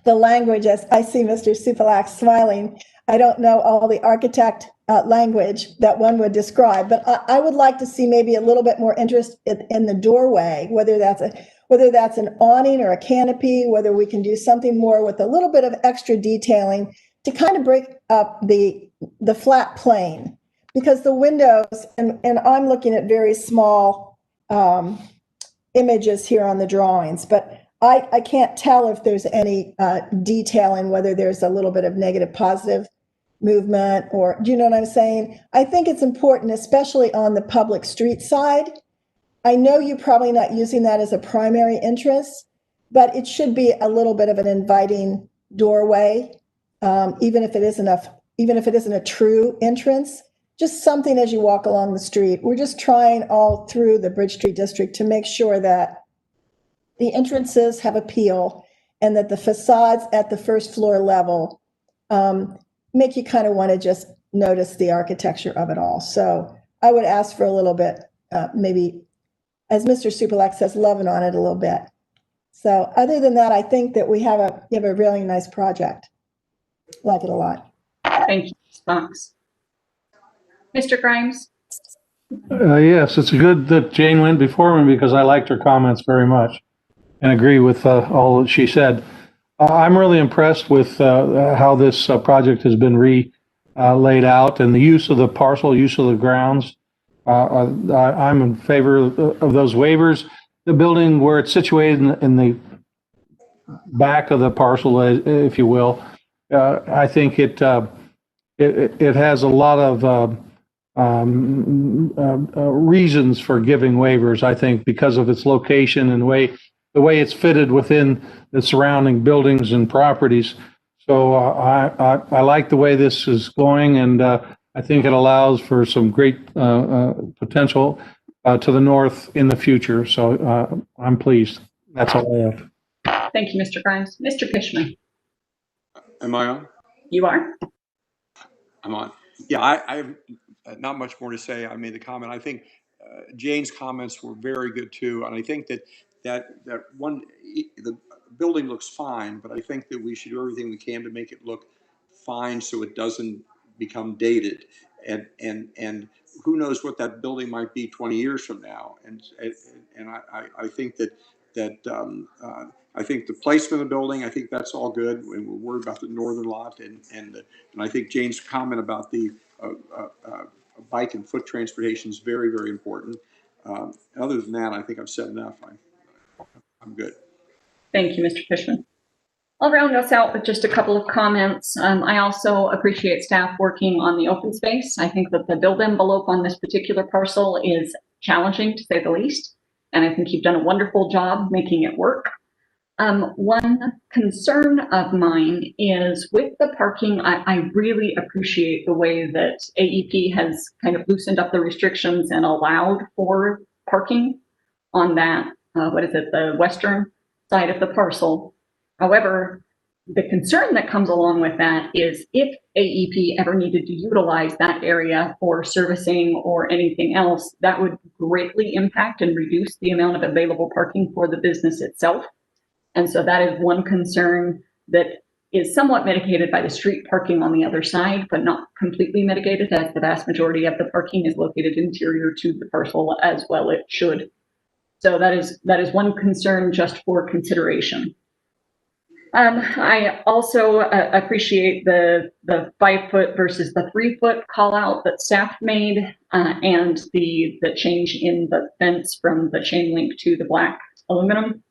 language, as I see Mr. Supalak smiling. I don't know all the architect language that one would describe, but I would like to see maybe a little bit more interest in the doorway, whether that's an awning or a canopy, whether we can do something more with a little bit of extra detailing to kind of break up the flat plane, because the windows, and I'm looking at very small images here on the drawings, but I can't tell if there's any detailing, whether there's a little bit of negative positive movement, or do you know what I'm saying? I think it's important, especially on the public street side. I know you're probably not using that as a primary interest, but it should be a little bit of an inviting doorway, even if it is enough, even if it isn't a true entrance, just something as you walk along the street. We're just trying all through the Bridge Street District to make sure that the entrances have appeal and that the facades at the first floor level make you kind of want to just notice the architecture of it all. So I would ask for a little bit, maybe, as Mr. Supelak says, loving on it a little bit. So other than that, I think that we have a really nice project. Like it a lot. Thank you, Ms. Fox. Mr. Grimes? Yes, it's good that Jane went before me because I liked her comments very much and agree with all that she said. I'm really impressed with how this project has been laid out and the use of the parcel, use of the grounds. I'm in favor of those waivers. The building where it's situated in the back of the parcel, if you will, I think it has a lot of reasons for giving waivers, I think, because of its location and the way it's fitted within the surrounding buildings and properties. So I like the way this is going, and I think it allows for some great potential to the north in the future. So I'm pleased. That's all I have. Thank you, Mr. Grimes. Mr. Fishman? Am I on? You are? I'm on. Yeah, I have not much more to say. I made the comment. I think Jane's comments were very good too, and I think that the building looks fine, but I think that we should do everything we can to make it look fine so it doesn't become dated. And who knows what that building might be 20 years from now. And I think I think the placement of the building, I think that's all good. And we're worried about the northern lot, and I think Jane's comment about the bike and foot transportation is very, very important. Other than that, I think I've said enough. I'm good. Thank you, Mr. Fishman. I'll round us out with just a couple of comments. I also appreciate staff working on the open space. I think that the build envelope on this particular parcel is challenging, to say the least, and I think you've done a wonderful job making it work. One concern of mine is with the parking. I really appreciate the way that AEP has kind of loosened up the restrictions and allowed for parking on that, the western side of the parcel. However, the concern that comes along with that is if AEP ever needed to utilize that area for servicing or anything else, that would greatly impact and reduce the amount of available parking for the business itself. And so that is one concern that is somewhat mitigated by the street parking on the other side, but not completely mitigated, as the vast majority of the parking is located interior to the parcel, as well it should. So that is one concern just for consideration. I also appreciate the 5 foot versus the 3 foot call out that staff made, and the change in the fence from the chain link to the black aluminum.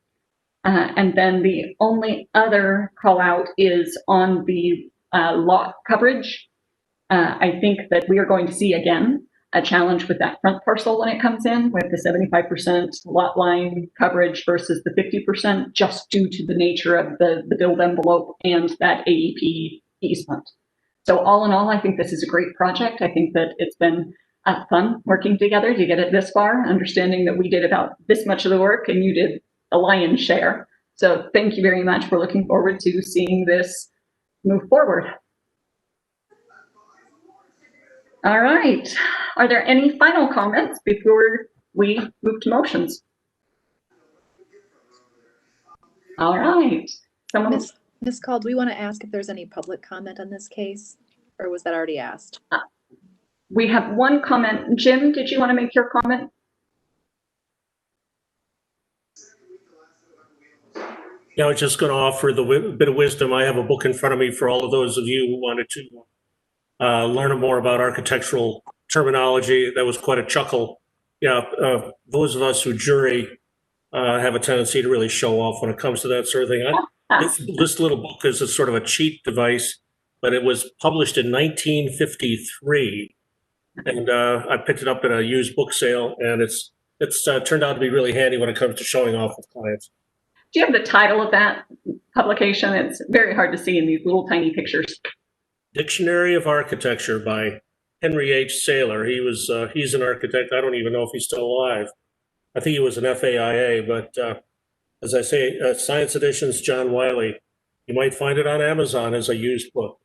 And then the only other call out is on the lot coverage. I think that we are going to see again a challenge with that front parcel when it comes in, with the 75% lot line coverage versus the 50%, just due to the nature of the build envelope and that AEP easement. So all in all, I think this is a great project. I think that it's been fun working together to get it this far, understanding that we did about this much of the work and you did a lion's share. So thank you very much. We're looking forward to seeing this move forward. All right. Are there any final comments before we move to motions? All right. Ms. Call, do we want to ask if there's any public comment on this case, or was that already asked? We have one comment. Jim, did you want to make your comment? Yeah, I was just going to offer the bit of wisdom. I have a book in front of me for all of those of you who wanted to learn more about architectural terminology. That was quite a chuckle. Yeah, those of us who jury have a tendency to really show off when it comes to that sort of thing. This little book is a sort of a cheat device, but it was published in 1953, and I picked it up at a used book sale, and it's turned out to be really handy when it comes to showing off with clients. Do you have the title of that publication? It's very hard to see in these little tiny pictures. Dictionary of Architecture by Henry H. Saylor. He's an architect. I don't even know if he's still alive. I think he was an FAIA, but as I say, Science Editions, John Wiley. You might find it on Amazon as a used book.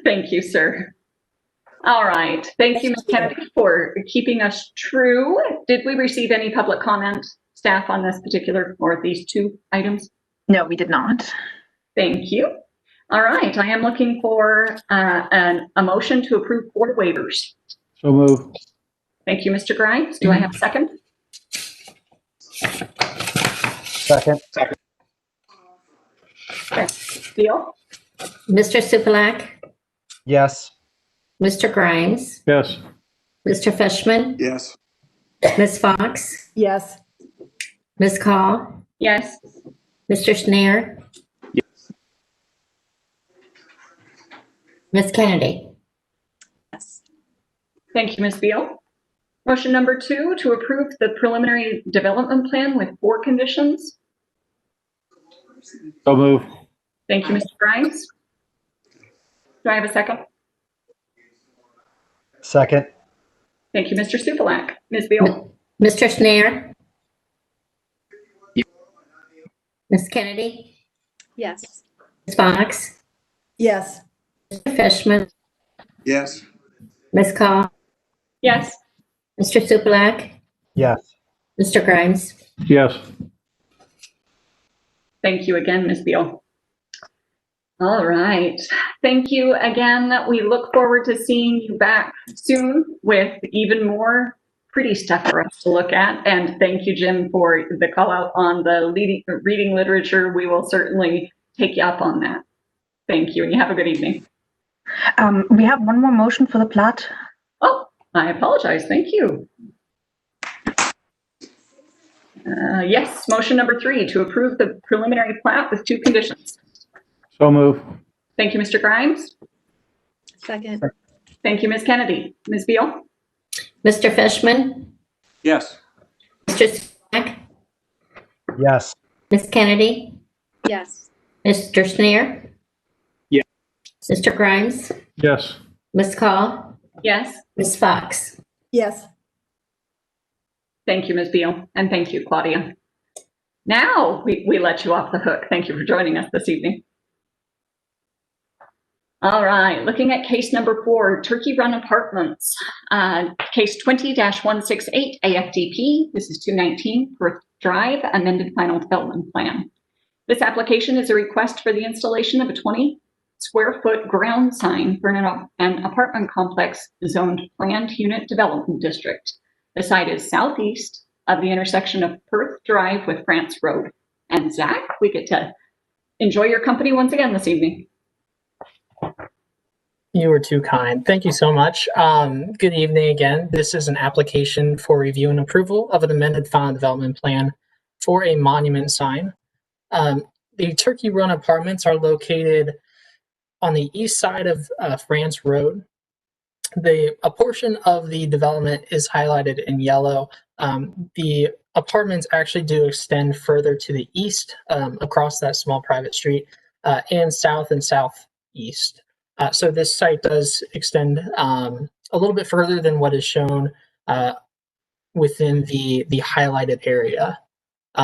Thank you, sir. All right. Thank you, Ms. Kennedy, for keeping us true. Did we receive any public comment, staff, on this particular or these two items? No, we did not. Thank you. All right. I am looking for a motion to approve 4 waivers. So move. Thank you, Mr. Grimes. Do I have a second? Second. Okay. Deal? Mr. Supalack, Yes. Mr. Grimes, Yes. Mr. Fishman, Yes. Ms. Fox, Yes. Ms. Call, Yes. Mr. Schneer, Yes. Ms. Kennedy. Yes. Thank you, Ms. Beal. Motion number 2, to approve the preliminary development plan with 4 conditions. So move. Thank you, Mr. Grimes. Do I have a second? Second. Thank you, Mr. Supalack. Ms. Beal? Mr. Schneer, Ms. Kennedy, Yes. Ms. Fox, Yes. Mr. Fishman, Yes. Ms. Call, Yes. Mr. Supalack, Yes. Mr. Grimes. Yes. Thank you again, Ms. Beal. All right. Thank you again. We look forward to seeing you back soon with even more pretty stuff for us to look at. And thank you, Jim, for the call out on the reading literature. We will certainly take you up on that. Thank you, and you have a good evening. We have one more motion for the plat. Oh, I apologize. Thank you. Yes, motion number 3, to approve the preliminary plat with 2 conditions. So move. Thank you, Mr. Grimes. Second. Thank you, Ms. Kennedy. Ms. Beal? Mr. Fishman, Yes. Mr. Supalack, Yes. Ms. Kennedy, Yes. Mr. Schneer, Yeah. Mr. Grimes, Yes. Ms. Call, Yes. Ms. Fox. Yes. Thank you, Ms. Beal, and thank you, Claudia. Now we let you off the hook. Thank you for joining us this evening. All right, looking at case number 4, Turkey Run Apartments, case 20-168 AFDP. This is 219 Perth Drive, amended final development plan. This application is a request for the installation of a 20-square-foot ground sign for an apartment complex zoned planned unit development district. The site is southeast of the intersection of Perth Drive with France Road. And Zach, we get to enjoy your company once again this evening. You were too kind. Thank you so much. Good evening again. This is an application for review and approval of an amended final development plan for a monument sign. The Turkey Run Apartments are located on the east side of France Road. A portion of the development is highlighted in yellow. The apartments actually do extend further to the east across that small private street and southeast. So this site does extend a little bit further than what is shown within the highlighted area.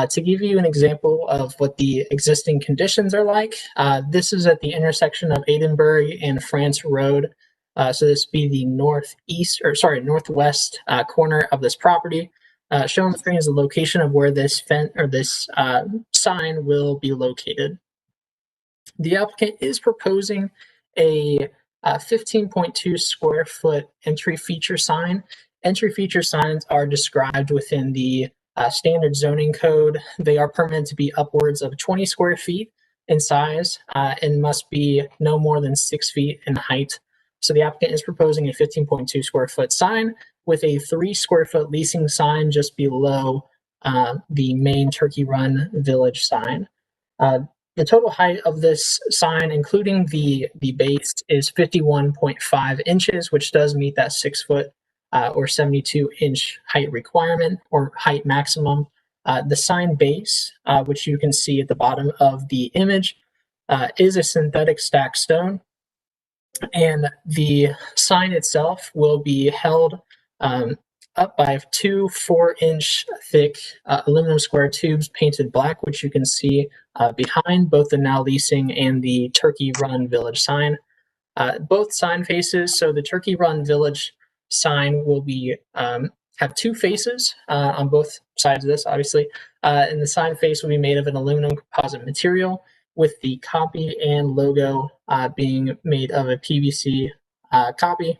To give you an example of what the existing conditions are like, this is at the intersection of Edinburgh and France Road. So this would be the northwest corner of this property. Shown on the screen is the location of where this sign will be located. The applicant is proposing a 15.2 square foot entry feature sign. Entry feature signs are described within the standard zoning code. They are permitted to be upwards of 20 square feet in size and must be no more than 6 feet in height. So the applicant is proposing a 15.2 square foot sign with a 3 square foot leasing sign just below the main Turkey Run Village sign. The total height of this sign, including the base, is 51.5 inches, which does meet that 6 foot or 72 inch height requirement or height maximum. The sign base, which you can see at the bottom of the image, is a synthetic stacked stone. And the sign itself will be held up by two 4-inch thick aluminum square tubes painted black, which you can see behind both the Now Leasing and the Turkey Run Village sign. Both sign faces, so the Turkey Run Village sign will be have two faces on both sides of this, obviously, and the sign face will be made of an aluminum composite material, with the copy and logo being made of a PVC copy.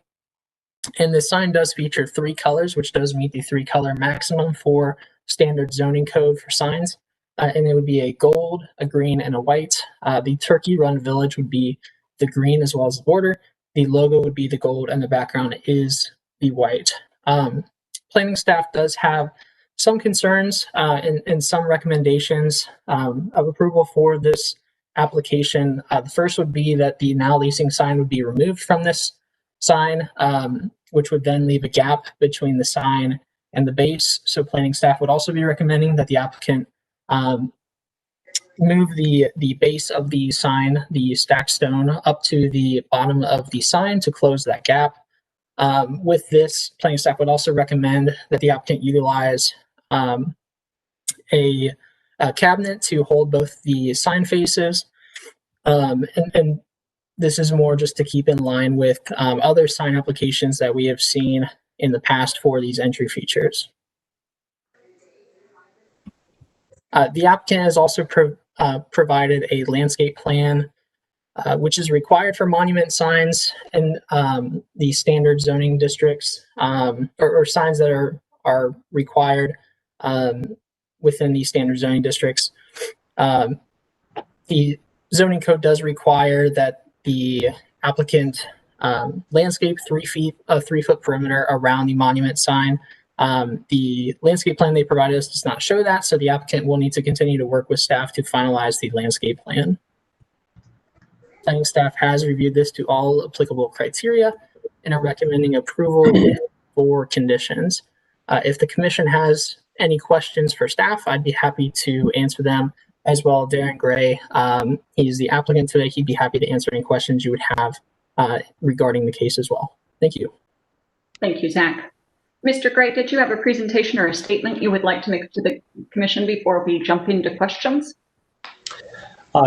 And the sign does feature 3 colors, which does meet the 3-color maximum for standard zoning code for signs. And it would be a gold, a green, and a white. The Turkey Run Village would be the green as well as the border. The logo would be the gold, and the background is the white. Planning staff does have some concerns and some recommendations of approval for this application. The first would be that the Now Leasing sign would be removed from this sign, which would then leave a gap between the sign and the base. So planning staff would also be recommending that the applicant move the base of the sign, the stacked stone, up to the bottom of the sign to close that gap. With this, planning staff would also recommend that the applicant utilize a cabinet to hold both the sign faces, and this is more just to keep in line with other sign applications that we have seen in the past for these entry features. The applicant has also provided a landscape plan, which is required for monument signs in the standard zoning districts, or signs that are required within the standard zoning districts. The zoning code does require that the applicant landscape 3 feet, a 3-foot perimeter around the monument sign. The landscape plan they provided us does not show that, so the applicant will need to continue to work with staff to finalize the landscape plan. Planning staff has reviewed this to all applicable criteria and are recommending approval with 4 conditions. If the commission has any questions for staff, I'd be happy to answer them, as well. Darren Gray, he's the applicant today. He'd be happy to answer any questions you would have regarding the case as well. Thank you. Thank you, Zach. Mr. Gray, did you have a presentation or a statement you would like to make to the commission before we jump into questions?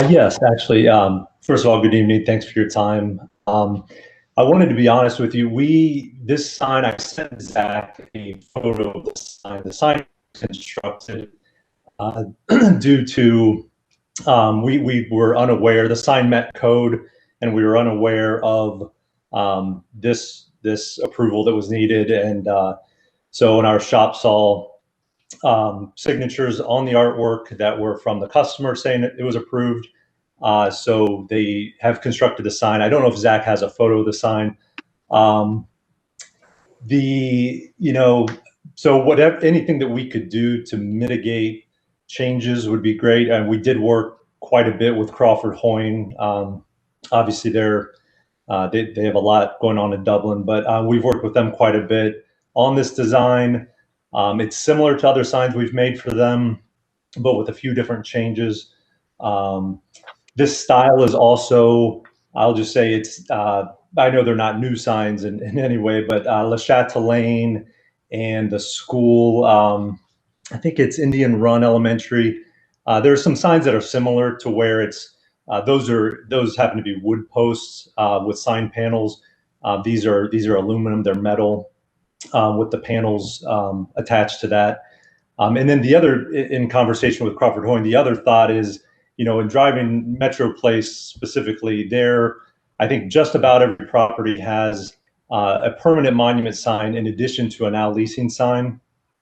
Yes, actually. First of all, good evening. Thanks for your time. I wanted to be honest with you. This sign, I sent Zach a photo of the sign. The sign was constructed due to we were unaware. The sign met code, and we were unaware of this approval that was needed. And so when our shop saw signatures on the artwork that were from the customer saying that it was approved, so they have constructed the sign. I don't know if Zach has a photo of the sign. So whatever, anything that we could do to mitigate changes would be great. And we did work quite a bit with Crawford Hoying. Obviously, they have a lot going on in Dublin, but we've worked with them quite a bit on this design. It's similar to other signs we've made for them, but with a few different changes. This style is also, I'll just say it's, I know they're not new signs in any way, but Le Chatelaine and the school, I think it's Indian Run Elementary. There are some signs that are similar to where it's, those happen to be wood posts with sign panels. These are aluminum, they're metal with the panels attached to that. And then the other, in conversation with Crawford Hoying, the other thought is, in driving Metro Place specifically, I think just about every property has a permanent monument sign in addition to a Now Leasing sign,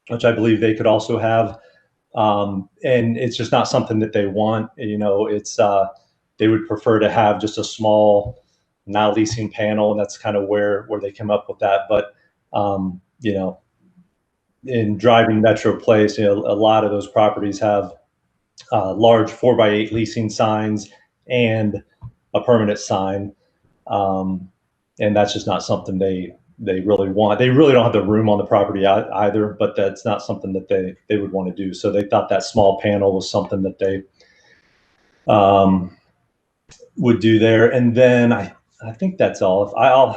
which I believe they could also have. And it's just not something that they want. It's they would prefer to have just a small Now Leasing panel, and that's kind of where they come up with that. But in driving Metro Place, a lot of those properties have large 4x8 leasing signs and a permanent sign, and that's just not something they really want. They really don't have the room on the property either, but that's not something that they would want to do. So they thought that small panel was something that they would do there. And then I I think that's all. I'll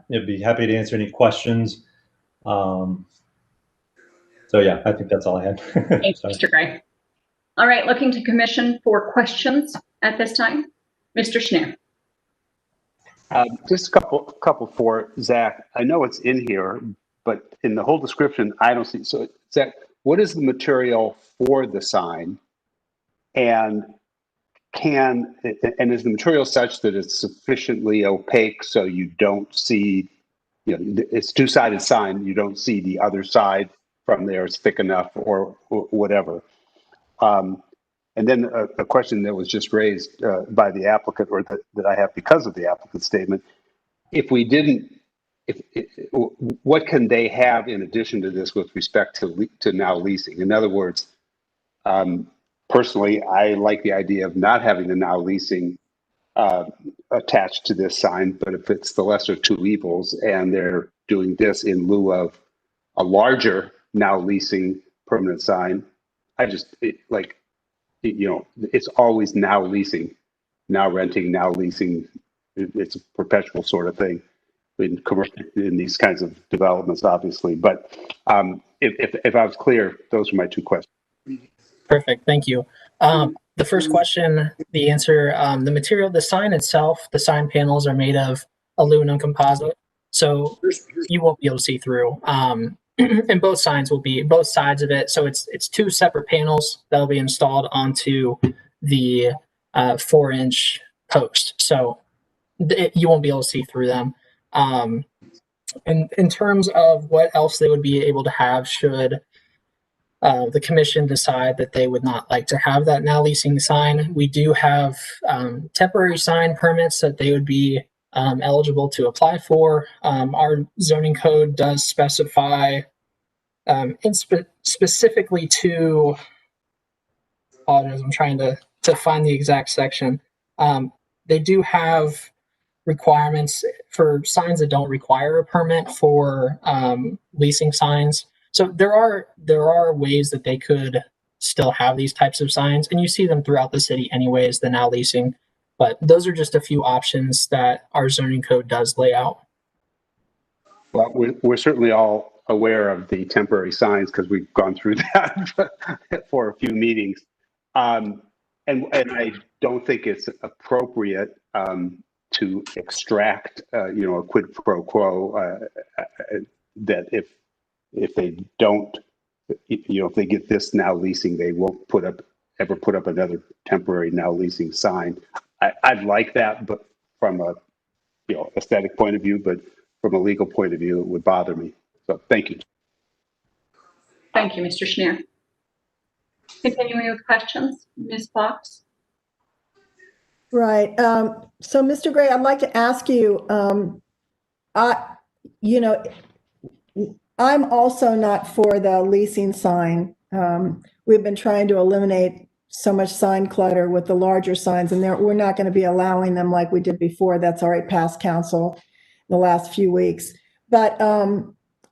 be happy to answer any questions. So yeah, I think that's all I had. Thanks, Mr. Gray. All right, looking to commission for questions at this time. Mr. Schneer. Just a couple for Zach. I know it's in here, but in the whole description, I don't see. So Zach, what is the material for the sign? And is the material such that it's sufficiently opaque so you don't see, it's two-sided sign, you don't see the other side from there, it's thick enough or whatever. And then a question that was just raised by the applicant, or that I have because of the applicant statement. If we didn't, what can they have in addition to this with respect to now leasing? In other words, personally, I like the idea of not having the now leasing attached to this sign, but if it's the lesser of two evils and they're doing this in lieu of a larger now leasing permanent sign, it's always now leasing, now renting, now leasing. It's a perpetual sort of thing in these kinds of developments, obviously. But if I was clear, those are my two questions. Perfect. Thank you. The first question, the answer, the material, the sign itself, the sign panels are made of aluminum composite. So you won't be able to see through. And both sides of it. So it's two separate panels that'll be installed onto the 4-inch post. So you won't be able to see through them. And in terms of what else they would be able to have should the commission decide that they would not like to have that now leasing sign, we do have temporary sign permits that they would be eligible to apply for. Our zoning code does specify specifically to, apologize, I'm trying to find the exact section. They do have requirements for signs that don't require a permit for leasing signs. So there are ways that they could still have these types of signs, and you see them throughout the city anyways, the now leasing. But those are just a few options that our zoning code does lay out. Well, we're certainly all aware of the temporary signs because we've gone through that for a few meetings. And I don't think it's appropriate to extract, a quid pro quo that if they don't, if they get this now leasing, they won't ever put up another temporary now leasing sign. I'd like that, but from a aesthetic point of view, but from a legal point of view, it would bother me. So thank you. Thank you, Mr. Schneer. Continuing with questions, Ms. Fox. Right. So, Mr. Gray, I'd like to ask you, I'm also not for the leasing sign. We've been trying to eliminate so much sign clutter with the larger signs, and we're not going to be allowing them like we did before. That's already passed council in the last few weeks. But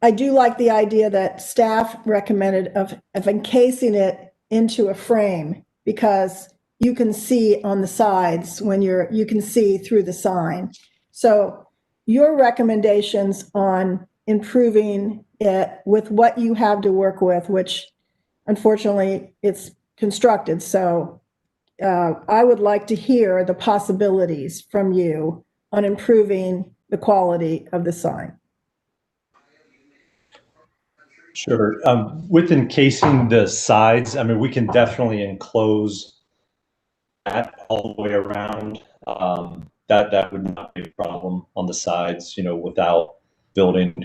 I do like the idea that staff recommended of encasing it into a frame, because you can see on the sides when you can see through the sign. So your recommendations on improving it with what you have to work with, which unfortunately it's constructed. So I would like to hear the possibilities from you on improving the quality of the sign. Sure. With encasing the sides, I mean, we can definitely enclose that all the way around. That would not be a problem on the sides, without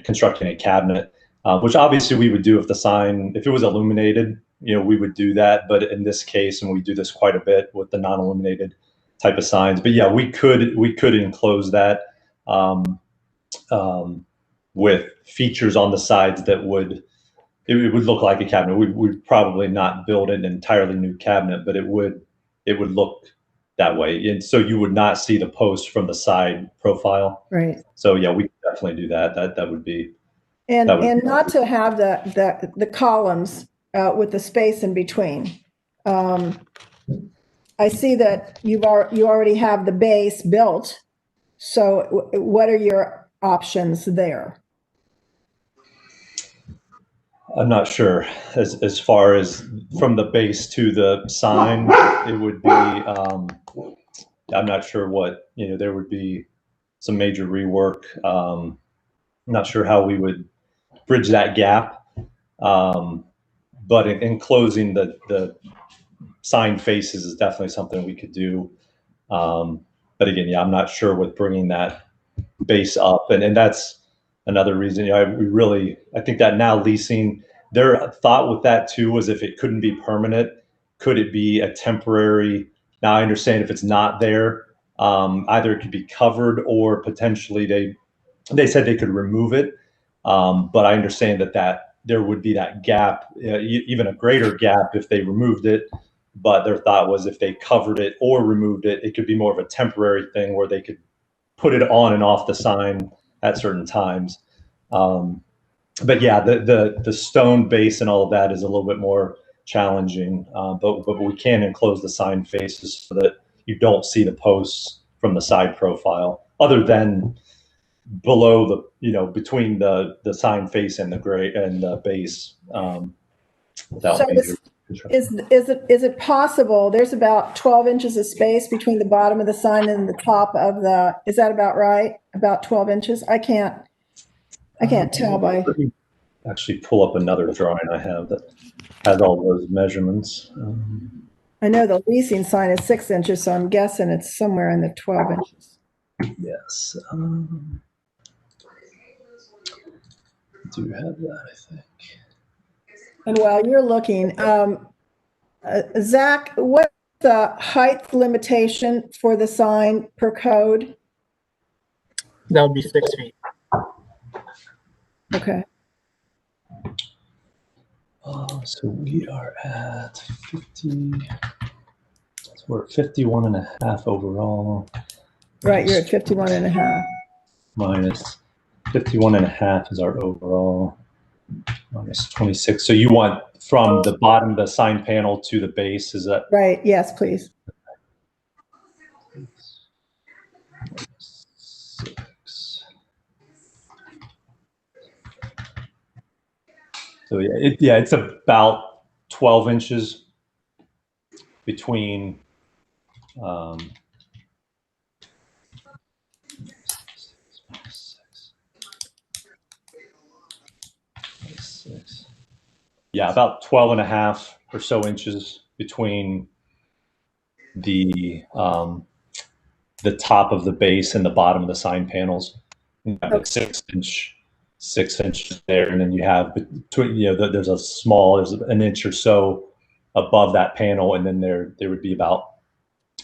constructing a cabinet, which obviously we would do if it was illuminated, we would do that. But in this case, and we do this quite a bit with the non-illuminated type of signs, but yeah, we could enclose that with features on the sides that would look like a cabinet. We'd probably not build an entirely new cabinet, but it would look that way. And so you would not see the post from the side profile. Right. So yeah, we could definitely do that. That would be. And not to have the columns with the space in between. I see that you already have the base built. So what are your options there? I'm not sure as far as from the base to the sign, it would be, I'm not sure what, there would be some major rework. I'm not sure how we would bridge that gap. But in closing the sign faces is definitely something we could do. But again, yeah, I'm not sure with bringing that base up, and that's another reason. I think that now leasing, their thought with that too was if it couldn't be permanent, could it be a temporary? Now I understand if it's not there, either it could be covered or potentially they said they could remove it. But I understand that there would be that gap, even a greater gap if they removed it. But their thought was if they covered it or removed it, it could be more of a temporary thing where they could put it on and off the sign at certain times. But yeah, the stone base and all of that is a little bit more challenging. But we can enclose the sign faces so that you don't see the posts from the side profile, other than below between the sign face and the gray and the base. Without So major is it possible, there's about 12 inches of space between the bottom of the sign and the top of is that about right? About 12 inches? I can't tell by. Let me actually pull up another drawing I have that has all those measurements. I know the leasing sign is 6 inches, so I'm guessing it's somewhere in the 12 inches. Yes. Do have that, I think. And while you're looking, Zach, what's the height limitation for the sign per code? That would be 6 feet. Okay. So we are at 50. So we're at 51 and a half overall. Right, you're at 51 and a half. Minus 51 and a half is our overall. Minus 26. So you want from the bottom of the sign panel to the base, is that? Right, yes, please. 6. So yeah, it's about 12 inches between yeah, about 12 and a half or so inches between the top of the base and the bottom of the sign panels. You have like 6 inches there, and then you have between, there's an inch or so above that panel, and then there would be about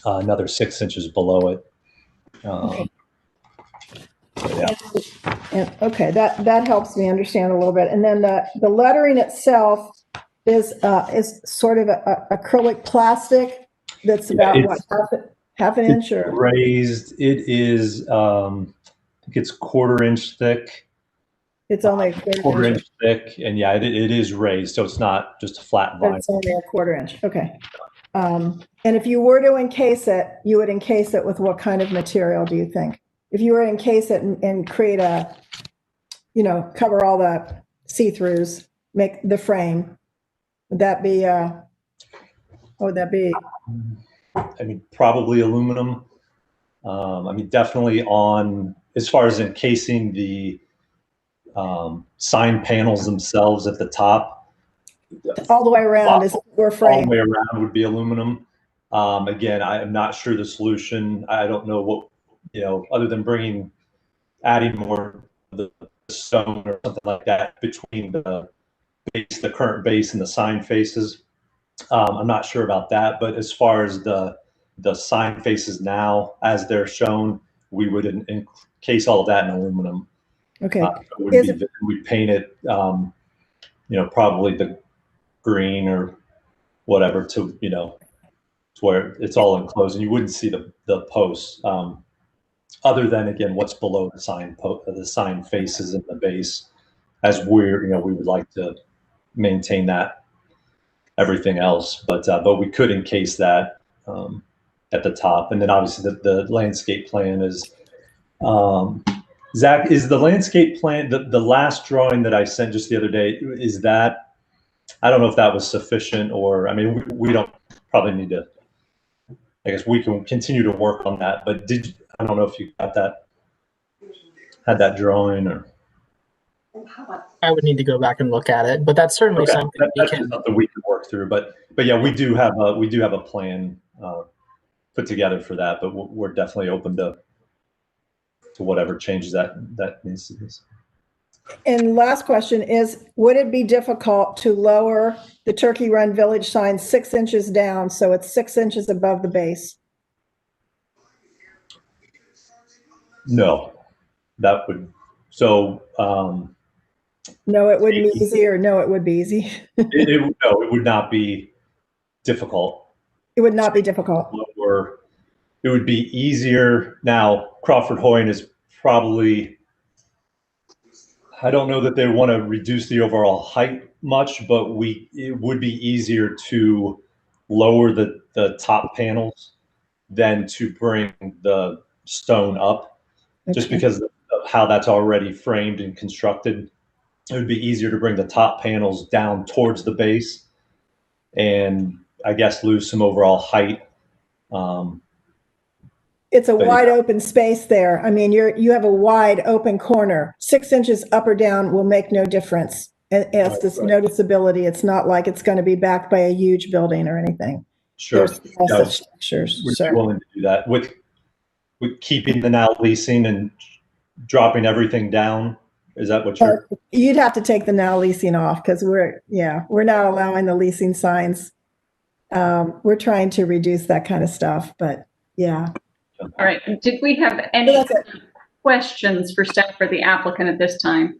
another 6 inches below it. Okay. So yeah. And, okay, that helps me understand a little bit. And then the lettering itself is sort of a acrylic plastic that's about half an inch or raised. It is I think it's 1/4 inch thick. It's only a quarter inch thick, and yeah, it is raised, so it's not just a flat vinyl. It's only a 1/4 inch. Okay. And if you were to encase it, you would encase it with what kind of material, do you think? If you were to encase it and create cover all the see-throughs, make the frame, would that be, what would that be? I mean, probably aluminum. I mean, definitely as far as encasing the sign panels themselves at the top. All the way around is or frame. All the way around would be aluminum. Again, I am not sure the solution. I don't know what, other than adding more of the stone or something like that between the current base and the sign faces. I'm not sure about that, but as far as the sign faces now, as they're shown, we would encase all of that in aluminum. Okay. We'd paint it, probably the green or whatever to where it's all enclosed, and you wouldn't see the posts, other than again what's below the sign faces in the base, as we would like to maintain that. Everything else, but we could encase that at the top, and then obviously the landscape plan is Zach, is the landscape plan, the last drawing that I sent just the other day, is that, I don't know if that was sufficient, or, I mean, we don't probably need to, I guess we can continue to work on that, but I don't know if you got that, had that drawing, or. I would need to go back and look at it, but that's certainly Okay, something we that's can. something we can work through, but yeah, we do have a plan put together for that, but we're definitely open to whatever changes that needs to be. And last question is, would it be difficult to lower the Turkey Run Village sign 6 inches down so it's 6 inches above the base? No, that would, so. No, it wouldn't be easy, or no, it would be easy. No, it would not be difficult. It would not be difficult. Or it would be easier. Now, Crawford Hoyne is probably, I don't know that they want to reduce the overall height much, but it would be easier to lower the top panels than to bring the stone up, just because of how that's already framed and constructed. It would be easier to bring the top panels down towards the base and I guess lose some overall height. It's a wide open space there. I mean, you have a wide open corner. 6 inches up or down will make no difference. As this noticeability, it's not like it's going to be backed by a huge building or anything. Sure. There's no such structures. We're willing to do that with keeping the now leasing and dropping everything down. Is that what you're? You'd have to take the now leasing off, because we're not allowing the leasing signs. We're trying to reduce that kind of stuff, but yeah. All right. Did we have any questions for staff or the applicant at this time?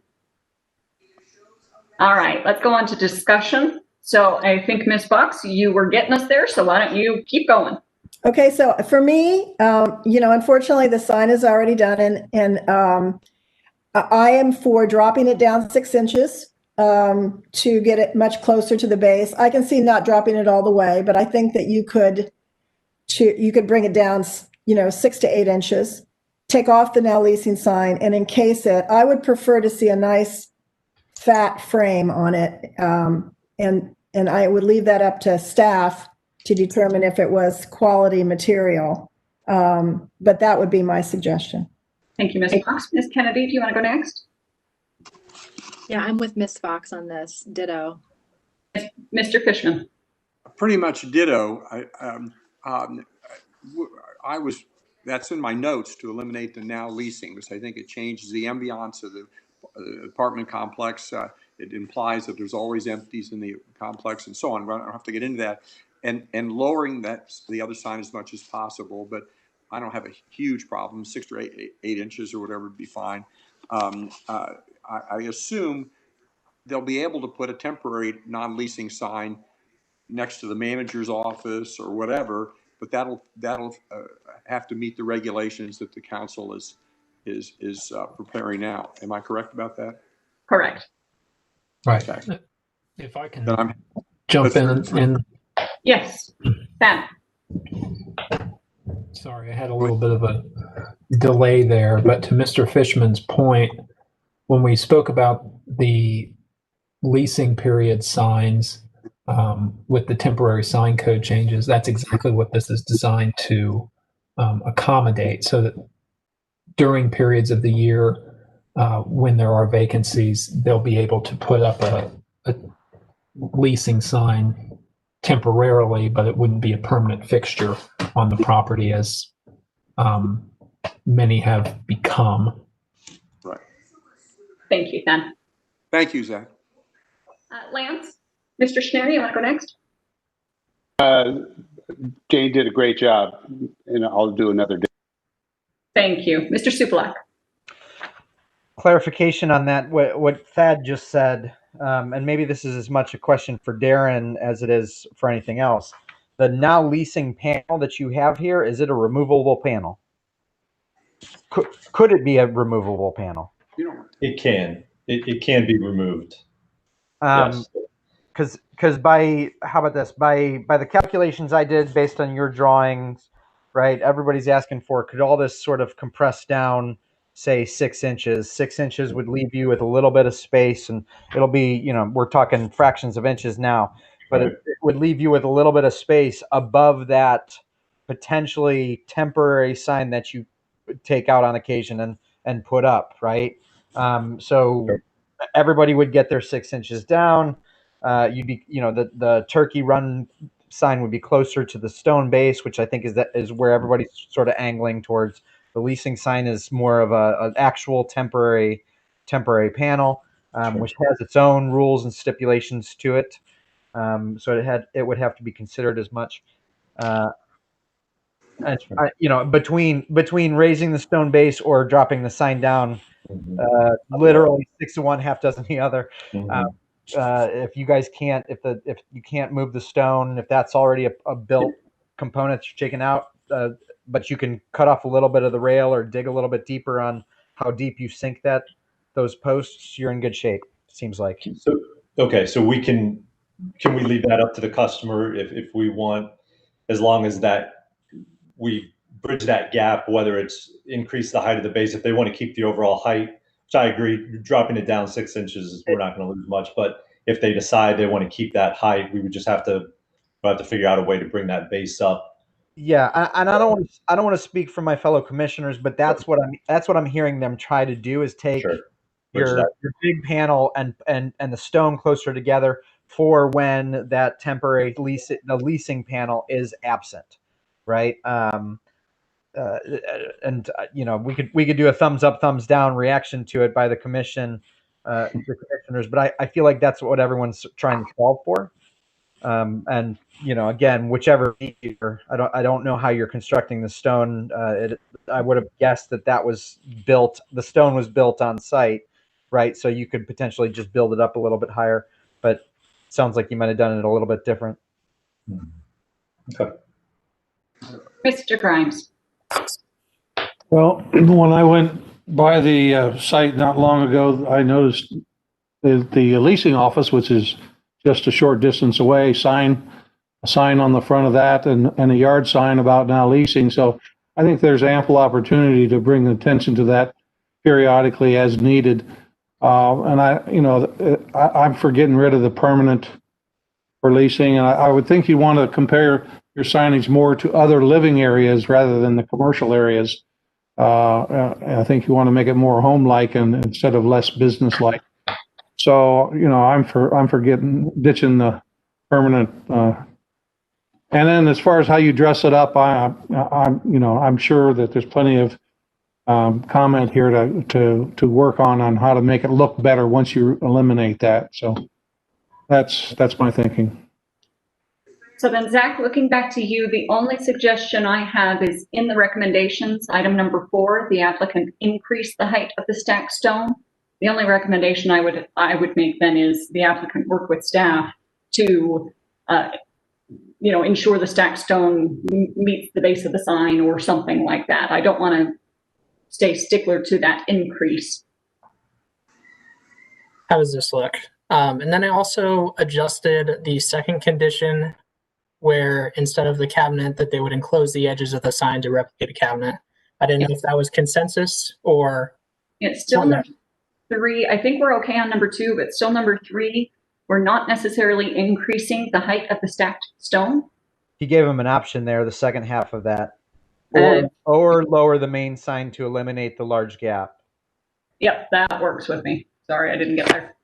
All right, let's go on to discussion. So I think Ms. Fox, you were getting us there, so why don't you keep going? Okay, so for me, unfortunately, the sign is already done, and I am for dropping it down 6 inches to get it much closer to the base. I can see not dropping it all the way, but I think that you could bring it down, 6 to 8 inches, take off the now leasing sign and encase it. I would prefer to see a nice fat frame on it. And I would leave that up to staff to determine if it was quality material. But that would be my suggestion. Thank you, Ms. Fox. Ms. Kennedy, do you want to go next? Yeah, I'm with Ms. Fox on this. Ditto. Mr. Fishman. Pretty much ditto. That's in my notes to eliminate the now leasing, because I think it changes the ambiance of the apartment complex. It implies that there's always empties in the complex and so on. I don't have to get into that. And lowering the other sign as much as possible, but I don't have a huge problem. 6 to 8 inches or whatever would be fine. I assume they'll be able to put a temporary non-leasing sign next to the manager's office or whatever, but that'll have to meet the regulations that the council is preparing now. Am I correct about that? Correct. Right. Okay. If I can jump in. Yes, Ben. Sorry, I had a little bit of a delay there, but to Mr. Fishman's point, when we spoke about the leasing period signs with the temporary sign code changes, that's exactly what this is designed to accommodate, so that during periods of the year when there are vacancies, they'll be able to put up a leasing sign temporarily, but it wouldn't be a permanent fixture on the property as many have become. Right. Thank you, Ben. Thank you, Zach. Lance, Mr. Schneider, you want to go next? Jane did a great job, and I'll do another day. Thank you. Mr. Supalak. Clarification on that, what Thad just said, and maybe this is as much a question for Darren as it is for anything else. The now leasing panel that you have here, is it a removable panel? Could it be a removable panel? It can. It can be removed. Yes. Because by the calculations I did based on your drawings, right? Everybody's asking for, could all this sort of compress down say 6 inches. 6 inches would leave you with a little bit of space, and it'll be, we're talking fractions of inches now, but it would leave you with a little bit of space above that potentially temporary sign that you take out on occasion and put up, right? So everybody would get their 6 inches down. You'd be, the turkey run sign would be closer to the stone base, which I think is where everybody's sort of angling towards. The leasing sign is more of an actual temporary panel, which has its own rules and stipulations to it. So it would have to be considered as much. Between raising the stone base or dropping the sign down, literally 6 of one, half dozen the other. If you guys can't, if you can't move the stone, if that's already a built component you're taking out, but you can cut off a little bit of the rail or dig a little bit deeper on how deep you sink those posts, you're in good shape. Seems like. So okay, so can we leave that up to the customer if we want, as long as that we bridge that gap, whether it's increase the height of the base, if they want to keep the overall height, which I agree, dropping it down 6 inches, we're not going to lose much. But if they decide they want to keep that height, we would just have to figure out a way to bring that base up. Yeah, and I don't want to speak for my fellow commissioners, but that's what I'm hearing them try to do is take your big panel and the stone closer together for when that temporary leasing panel is absent, right? We could do a thumbs up, thumbs down reaction to it by the commissioners, but I feel like that's what everyone's trying to solve for. And again, whichever I don't know how you're constructing the stone. I would have guessed that was built. The stone was built on site, right? So you could potentially just build it up a little bit higher. But it sounds like you might have done it a little bit different. Okay. Mr. Grimes. Well, when I went by the site not long ago, I noticed the leasing office, which is just a short distance away, a sign on the front of that and a yard sign about now leasing. So I think there's ample opportunity to bring attention to that periodically as needed. And I'm for getting rid of the permanent for leasing. And I would think you want to compare your signage more to other living areas rather than the commercial areas. I think you want to make it more home-like and instead of less business-like. So, I'm for ditching the permanent. And then as far as how you dress it up, I'm sure that there's plenty of comment here to work on how to make it look better once you eliminate that. So that's my thinking. So then, Zach, looking back to you, the only suggestion I have is in the recommendations, item number 4, the applicant increase the height of the stacked stone. The only recommendation I would make then is the applicant work with staff to, ensure the stacked stone meets the base of the sign or something like that. I don't want to stay stickler to that increase. How does this look? And then I also adjusted the second condition where instead of the cabinet that they would enclose the edges of the sign to replicate a cabinet. I didn't know if that was consensus or... It's still number 3. I think we're okay on number 2, but still number 3, we're not necessarily increasing the height of the stacked stone. He gave him an option there, the second half of that. Or lower the main sign to eliminate the large gap. Yep, that works with me. Sorry, I didn't get there.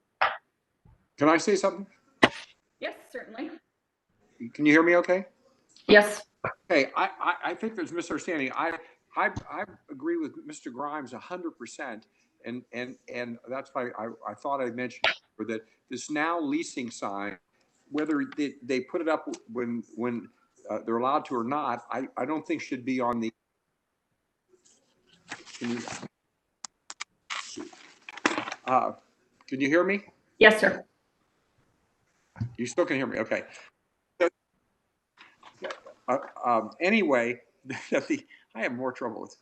Can I say something? Yes, certainly. Can you hear me okay? Yes. Hey, I think there's misunderstanding. I agree with Mr. Grimes 100%, and that's why I thought I mentioned that this now leasing sign, whether they put it up when they're allowed to or not, I don't think should be on the. Can you hear me? Yes, sir. You still can hear me, okay. Anyway, I have more trouble with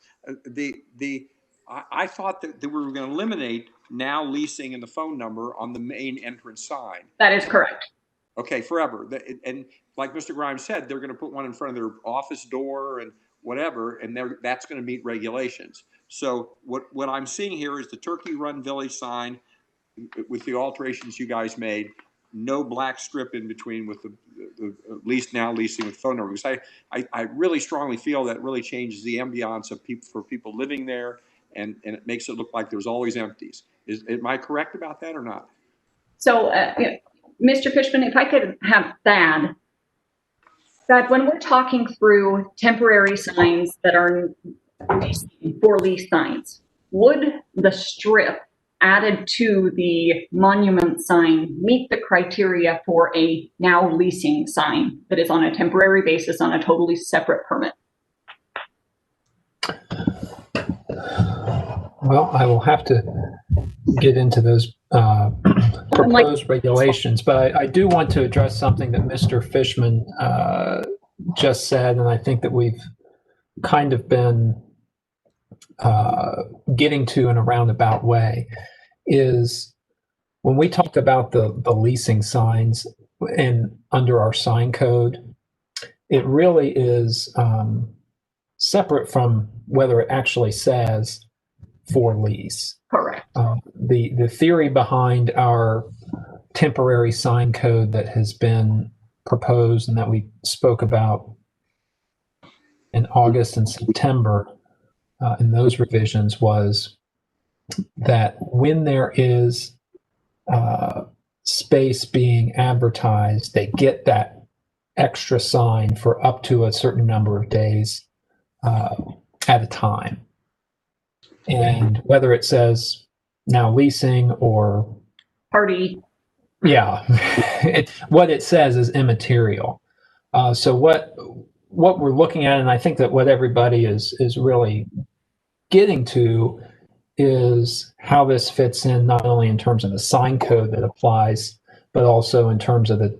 I thought that we were going to eliminate now leasing and the phone number on the main entrance sign. That is correct. Okay, forever. And like Mr. Grimes said, they're going to put one in front of their office door and whatever, and that's going to meet regulations. So what I'm seeing here is the Turkey Run Village sign with the alterations you guys made. No black strip in between with the lease now leasing with phone number. Because I really strongly feel that really changes the ambiance of people for people living there, and it makes it look like there's always empties. Am I correct about that or not? So, Mr. Fishman, if I could have that when we're talking through temporary signs that are for lease signs, would the strip added to the monument sign meet the criteria for a now leasing sign that is on a temporary basis on a totally separate permit? Well, I will have to get into those proposed regulations, but I do want to address something that Mr. Fishman just said, and I think that we've kind of been getting to in a roundabout way, is when we talk about the leasing signs and under our sign code, it really is separate from whether it actually says for lease. Correct. The theory behind our temporary sign code that has been proposed and that we spoke about in August and September in those revisions was that when there is space being advertised, they get that extra sign for up to a certain number of days at a time. And whether it says now leasing or party, yeah, what it says is immaterial. So what we're looking at, and I think that what everybody is really getting to, is how this fits in not only in terms of the sign code that applies, but also in terms of the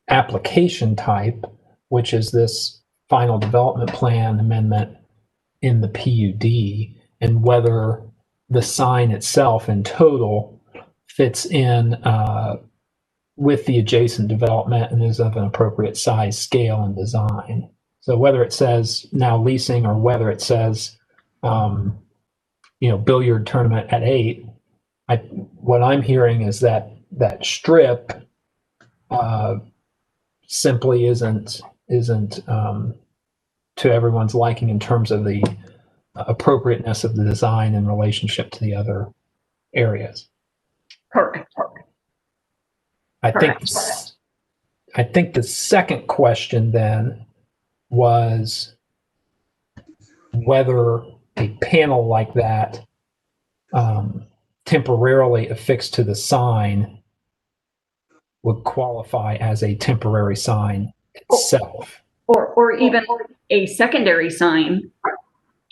application type, which is this final development plan amendment in the PUD, and whether the sign itself in total fits in with the adjacent development and is of an appropriate size, scale, and design. So whether it says now leasing or whether it says billiard tournament at 8, what I'm hearing is that strip simply isn't to everyone's liking in terms of the appropriateness of the design in relationship to the other areas. Correct. I think the second question then was whether a panel like that temporarily affixed to the sign would qualify as a temporary sign itself. Or even a secondary sign,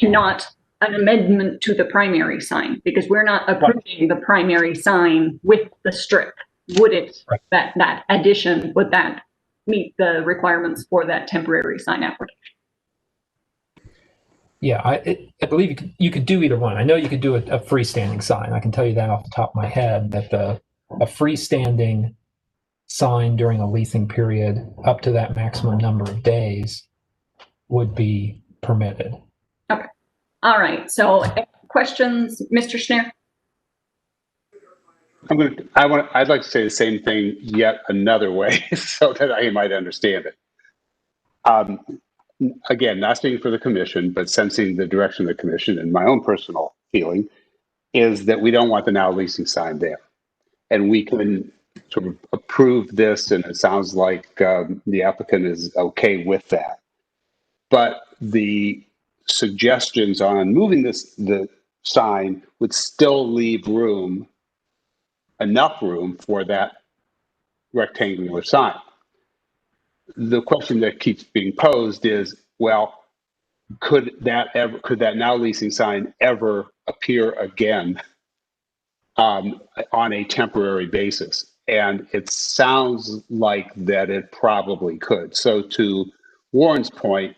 not an amendment to the primary sign, because we're not approving the primary sign with the strip. Would it, that addition, would that meet the requirements for that temporary sign application? Yeah, I believe you could do either one. I know you could do a freestanding sign. I can tell you that off the top of my head, that a freestanding sign during a leasing period up to that maximum number of days would be permitted. Okay. All right. So questions, Mr. Schneer? I'd like to say the same thing yet another way so that I might understand it. Again, not speaking for the commission, but sensing the direction of the commission, and my own personal feeling is that we don't want the now leasing sign there. And we can sort of approve this, and it sounds like the applicant is okay with that. But the suggestions on moving the sign would still leave enough room for that rectangular sign. The question that keeps being posed is, well, could that now leasing sign ever appear again on a temporary basis? And it sounds like that it probably could. So to Warren's point,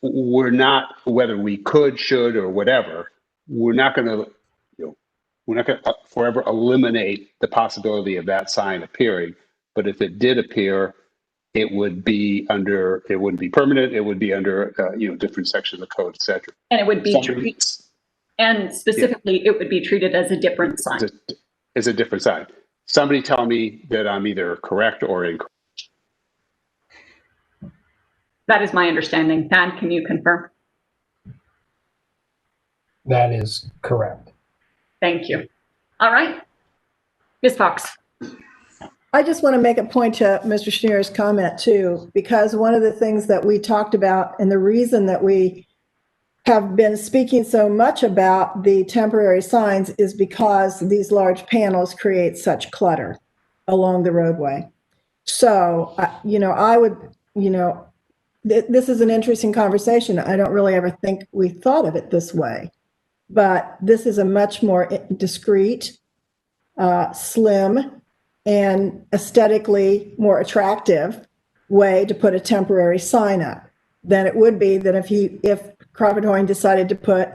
we're not, whether we could, should, or whatever, we're not going to forever eliminate the possibility of that sign appearing. But if it did appear, it wouldn't be permanent. It would be under, different sections of the code, et cetera. And it would be And specifically, it would be treated as a different sign. It's a different sign. Somebody tell me that I'm either correct or incorrect. That is my understanding. Thad, can you confirm? That is correct. Thank you. All right. Ms. Fox. I just want to make a point to Mr. Schneer's comment too, because one of the things that we talked about and the reason that we have been speaking so much about the temporary signs is because these large panels create such clutter along the roadway. So, I would, this is an interesting conversation. I don't really ever think we thought of it this way, but this is a much more discreet, slim, and aesthetically more attractive way to put a temporary sign up than it would be than if Crawford Hoyne decided to put,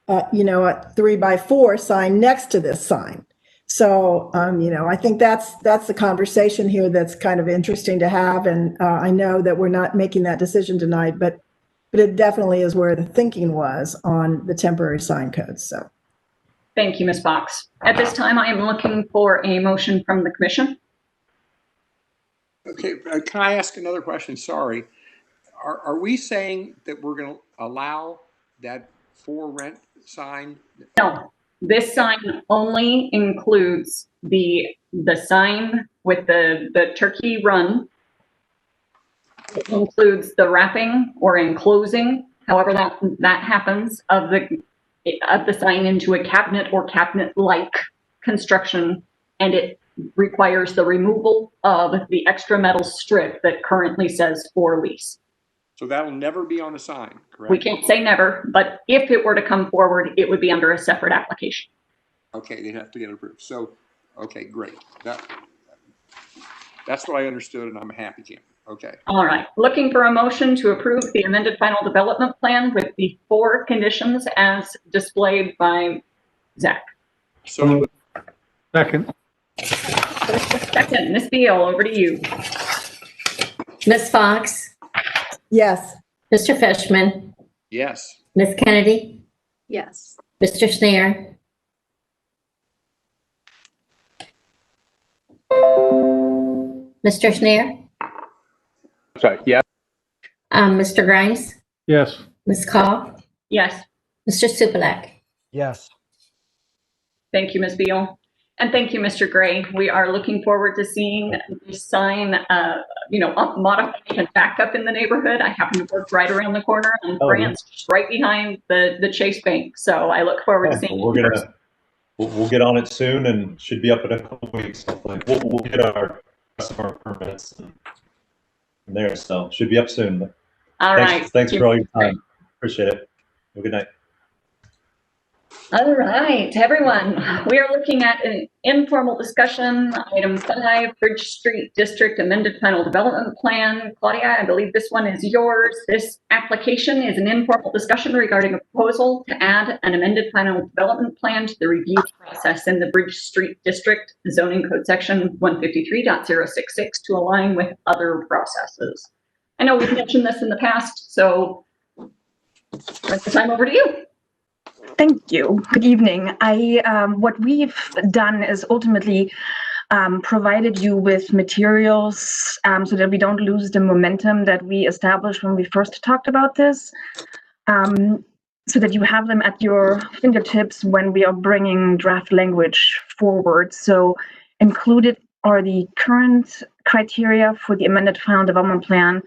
a 3x4 sign next to this sign. So, I think that's the conversation here that's kind of interesting to have. And I know that we're not making that decision tonight, but it definitely is where the thinking was on the temporary sign codes. So. Thank you, Ms. Fox. At this time, I am looking for a motion from the commission. Okay, can I ask another question? Sorry. Are we saying that we're going to allow that for rent sign? No, this sign only includes the sign with the turkey run. It includes the wrapping or enclosing, however that happens, of the sign into a cabinet or cabinet-like construction, and it requires the removal of the extra metal strip that currently says for lease. So that'll never be on the sign, correct? We can't say never, but if it were to come forward, it would be under a separate application. Okay, they'd have to get approved. So, okay, great. That's what I understood, and I'm happy, Kim. Okay. All right. Looking for a motion to approve the amended final development plan with the 4 conditions as displayed by Zach. So, second. Second, Ms. Beal, over to you. Ms. Fox, Yes. Mr. Fishman, yes. Ms. Kennedy, Yes. Mr. Schneer, Mr. Schneer, Sorry, yeah. Mr. Grimes, Yes. Ms. Call, Yes. Mr. Supelak. Yes. Thank you, Ms. Beal. And thank you, Mr. Gray. We are looking forward to seeing this sign, modified and back up in the neighborhood. I happen to work right around the corner on France, just right behind the Chase Bank. So I look forward to seeing it. We'll get on it soon and should be up in a couple of weeks. Hopefully. We'll get our permits and there, so should be up soon. All right. Thanks for all your time. Appreciate it. Have a good night. All right, everyone, we are looking at an informal discussion, item 5, Bridge Street District Amended Final Development Plan. Claudia, I believe this one is yours. This application is an informal discussion regarding a proposal to add an amended final development plan to the review process in the Bridge Street District zoning code section 153.066 to align with other processes. I know we've mentioned this in the past, so right the time over to you. Thank you. Good evening. What we've done is ultimately provided you with materials so that we don't lose the momentum that we established when we first talked about this, so that you have them at your fingertips when we are bringing draft language forward. So included are the current criteria for the amended final development plan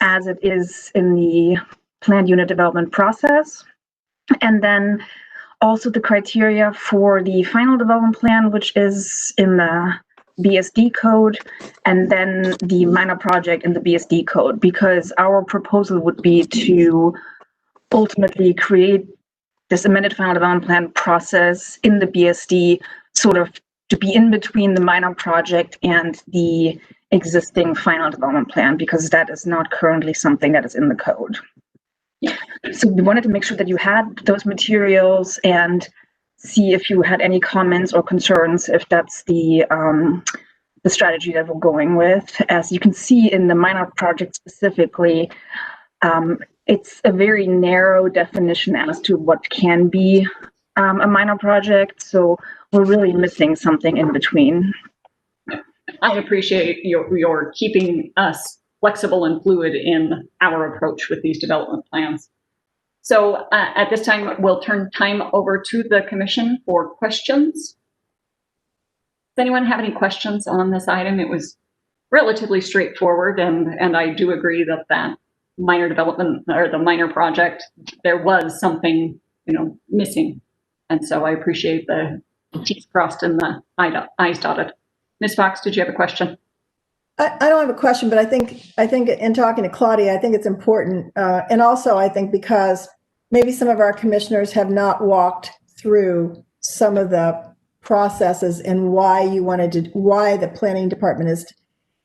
as it is in the planned unit development process. And then also the criteria for the final development plan, which is in the BSD code, and then the minor project in the BSD code, because our proposal would be to ultimately create this amended final development plan process in the BSD, sort of to be in between the minor project and the existing final development plan, because that is not currently something that is in the code. So we wanted to make sure that you had those materials and see if you had any comments or concerns, if that's the strategy that we're going with. As you can see in the minor project specifically, it's a very narrow definition as to what can be a minor project. So we're really missing something in between. I appreciate your keeping us flexible and fluid in our approach with these development plans. So at this time, we'll turn time over to the commission for questions. Does anyone have any questions on this item? It was relatively straightforward, and I do agree that that minor development or the minor project, there was something, missing. And so I appreciate the T's crossed and the I's dotted. Ms. Fox, did you have a question? I don't have a question, but I think in talking to Claudia, I think it's important. And also I think because maybe some of our commissioners have not walked through some of the processes and why the planning department is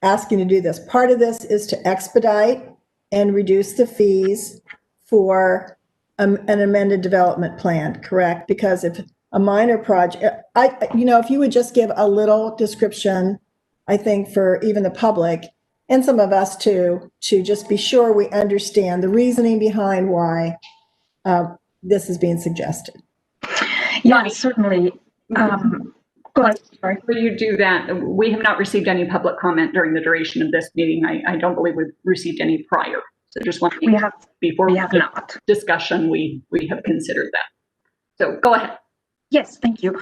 asking to do this. Part of this is to expedite and reduce the fees for an amended development plan, correct? Because if a minor project, if you would just give a little description, I think for even the public and some of us too, to just be sure we understand the reasoning behind why this is being suggested. Yeah, certainly. Go ahead. Sorry. Before you do that, we have not received any public comment during the duration of this meeting. I don't believe we've received any prior. So just want to before we have not discussion, we have considered that. So go ahead. Yes, thank you.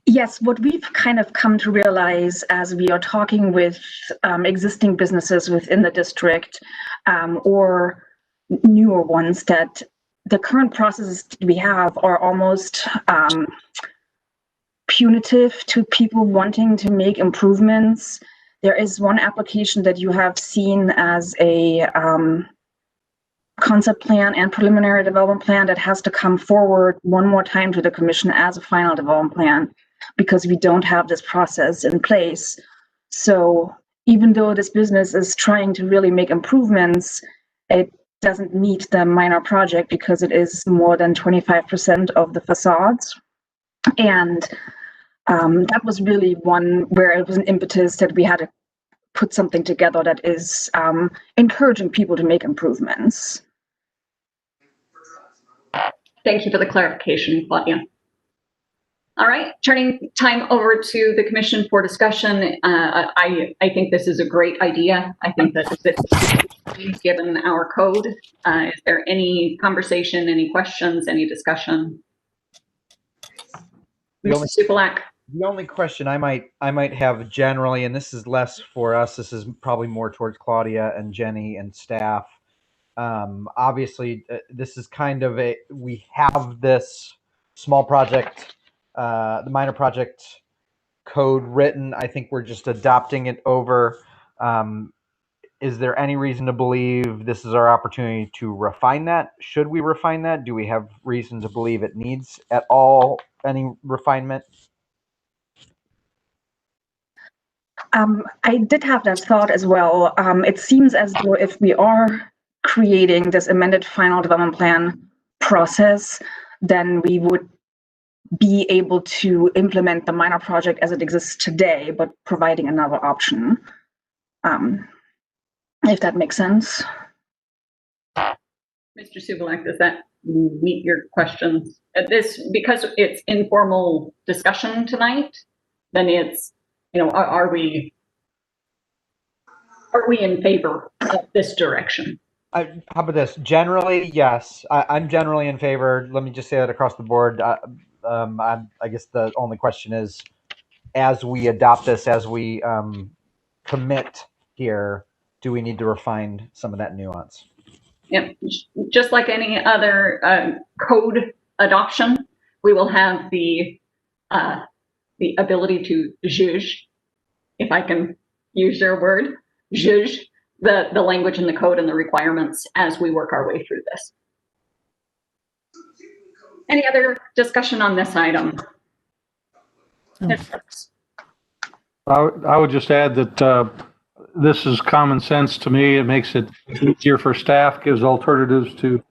Yes, what we've kind of come to realize as we are talking with existing businesses within the district or newer ones, that the current processes we have are almost punitive to people wanting to make improvements. There is one application that you have seen as a concept plan and preliminary development plan that has to come forward one more time to the commission as a final development plan because we don't have this process in place. So even though this business is trying to really make improvements, it doesn't meet the minor project because it is more than 25% of the facades. And that was really one where it was an impetus that we had to put something together that is encouraging people to make improvements. Thank you for the clarification, Claudia. All right, turning time over to the commission for discussion. I think this is a great idea. I think that this given our code. Is there any conversation, any questions, any discussion? Mr. Supalak. The only question I might have generally, and this is less for us, this is probably more towards Claudia and Jenny and staff. Obviously, this is kind of we have this small project, the minor project code written. I think we're just adopting it over. Is there any reason to believe this is our opportunity to refine that? Should we refine that? Do we have reason to believe it needs at all any refinement? I did have that thought as well. It seems as though if we are creating this amended final development plan process, then we would be able to implement the minor project as it exists today, but providing another option, if that makes sense. Mr. Supalak, does that meet your questions? Because it's informal discussion tonight, then it's, are we in favor of this direction? How about this? Generally, yes. I'm generally in favor. Let me just say that across the board. I guess the only question is, as we adopt this, as we commit here, do we need to refine some of that nuance? Yep. Just like any other code adoption, we will have the ability to juge, if I can use your word, juge the language in the code and the requirements as we work our way through this. Any other discussion on this item? I would just add that this is common sense to me. It makes it easier for staff, gives alternatives to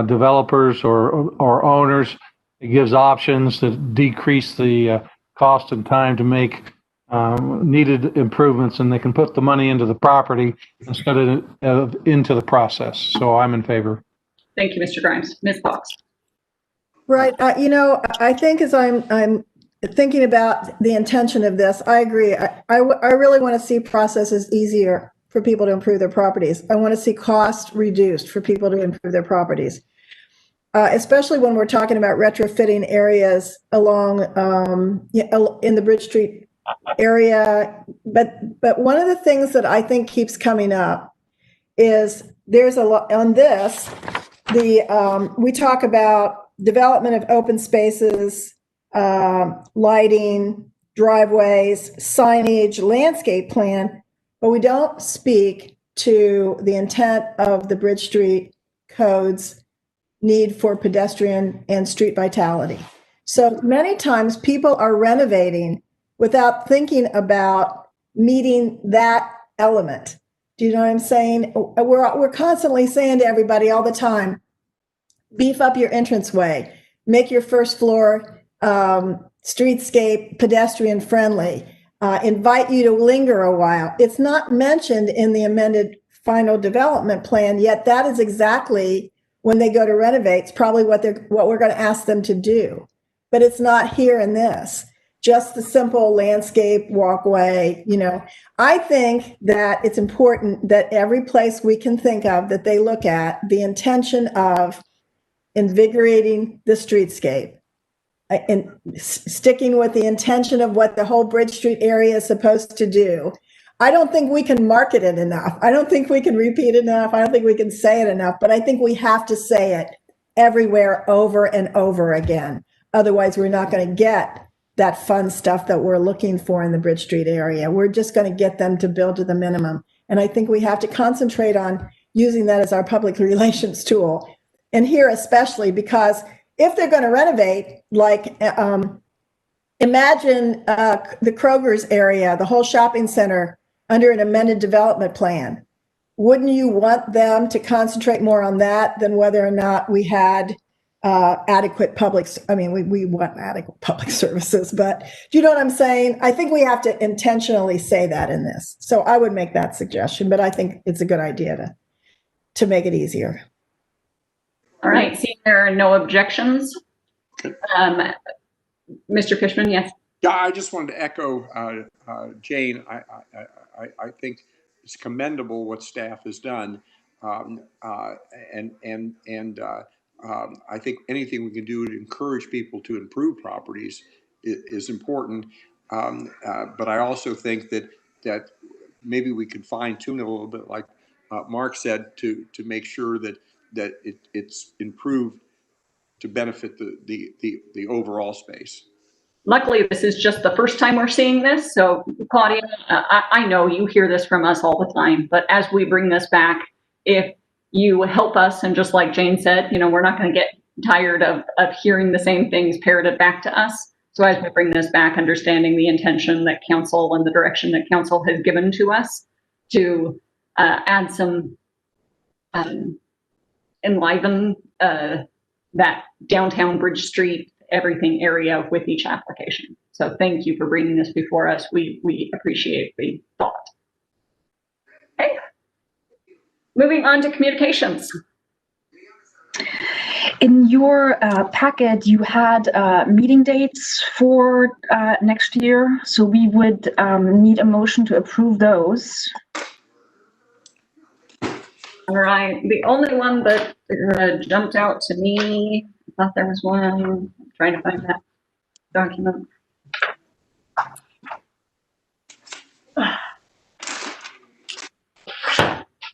developers or owners. It gives options that decrease the cost and time to make needed improvements, and they can put the money into the property instead of into the process. So I'm in favor. Thank you, Mr. Grimes. Ms. Fox. Right. I think as I'm thinking about the intention of this, I agree. I really want to see processes easier for people to improve their properties. I want to see cost reduced for people to improve their properties, especially when we're talking about retrofitting areas along in the Bridge Street area. But one of the things that I think keeps coming up is there's a lot on this. We talk about development of open spaces, lighting, driveways, signage, landscape plan, but we don't speak to the intent of the Bridge Street code's need for pedestrian and street vitality. So many times people are renovating without thinking about meeting that element. Do you know what I'm saying? We're constantly saying to everybody all the time, beef up your entranceway, make your first floor streetscape pedestrian friendly, invite you to linger a while. It's not mentioned in the amended final development plan, yet that is exactly when they go to renovate, it's probably what we're going to ask them to do. But it's not here in this. Just the simple landscape walkway, I think that it's important that every place we can think of that they look at the intention of invigorating the streetscape and sticking with the intention of what the whole Bridge Street area is supposed to do. I don't think we can market it enough. I don't think we can repeat it enough. I don't think we can say it enough, but I think we have to say it everywhere over and over again. Otherwise, we're not going to get that fun stuff that we're looking for in the Bridge Street area. We're just going to get them to build to the minimum. And I think we have to concentrate on using that as our public relations tool. And here especially, because if they're going to renovate, like imagine the Kroger's area, the whole shopping center under an amended development plan. Wouldn't you want them to concentrate more on that than whether or not we had adequate we want adequate public services, but do you know what I'm saying? I think we have to intentionally say that in this. So I would make that suggestion, but I think it's a good idea to make it easier. All right, seeing there are no objections. Mr. Fishman, yes. Yeah, I just wanted to echo Jane. I think it's commendable what staff has done, I think anything we can do to encourage people to improve properties is important. But I also think that maybe we can fine tune it a little bit, like Mark said, to make sure that it's improved to benefit the overall space. Luckily, this is just the first time we're seeing this. So Claudia, I know you hear this from us all the time, but as we bring this back, if you help us, and just like Jane said, we're not going to get tired of hearing the same things parroted back to us. So as we bring this back, understanding the intention that council and the direction that council has given to us to add some enliven that downtown Bridge Street everything area with each application. So thank you for bringing this before us. We appreciate the thought. Okay. Moving on to communications. In your packet, you had meeting dates for next year. So we would need a motion to approve those. All right. The only one that jumped out to me, I thought there was one. I'm trying to find that document.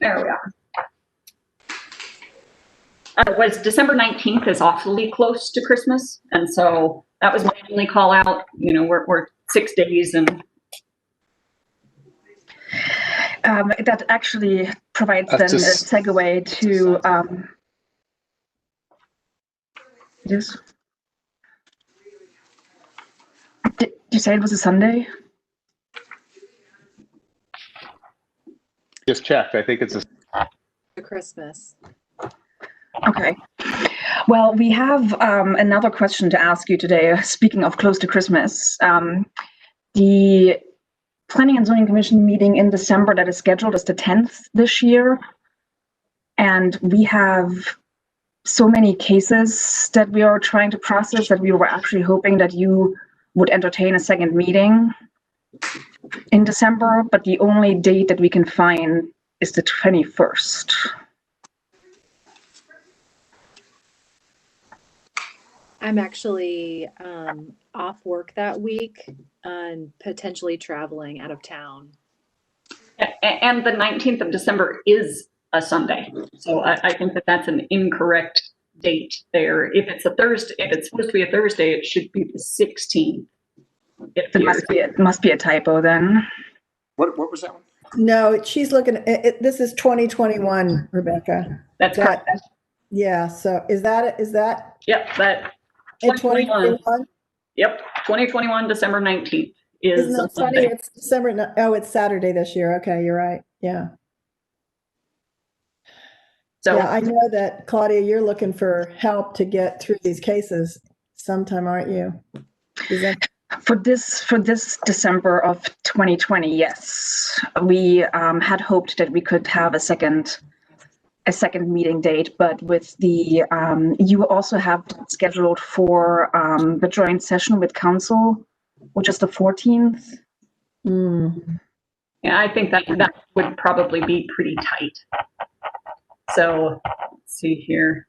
There we are. Was December 19th is awfully close to Christmas. And so that was my only call out. We're 6 days and. That actually provides then a segue to, yes. Did you say it was a Sunday? Just checked. I think it's For Christmas. Okay. Well, we have another question to ask you today. Speaking of close to Christmas, the Planning and Zoning Commission meeting in December that is scheduled is the 10th this year. And we have so many cases that we are trying to process that we were actually hoping that you would entertain a second meeting in December, but the only date that we can find is the 21st. I'm actually off work that week and potentially traveling out of town. And the 19th of December is a Sunday. So I think that that's an incorrect date there. If it's a Thursday, if it's supposed to be a Thursday, it should be the 16th. It must be a typo then. What was that one? No, she's looking at this is 2021, Rebecca. That's correct. Yeah, so is that Yep, that in 2021? Yep, 2021 December 19th is Isn't a that funny? Sunday. It's December. Oh, it's Saturday this year. Okay, you're right. Yeah. So yeah, I know that Claudia, you're looking for help to get through these cases sometime, aren't you? Is that For this December of 2020, yes, we had hoped that we could have a second meeting date, but with the you also have scheduled for the joint session with council, which is the 14th. yeah, I think that would probably be pretty tight. So let's see here.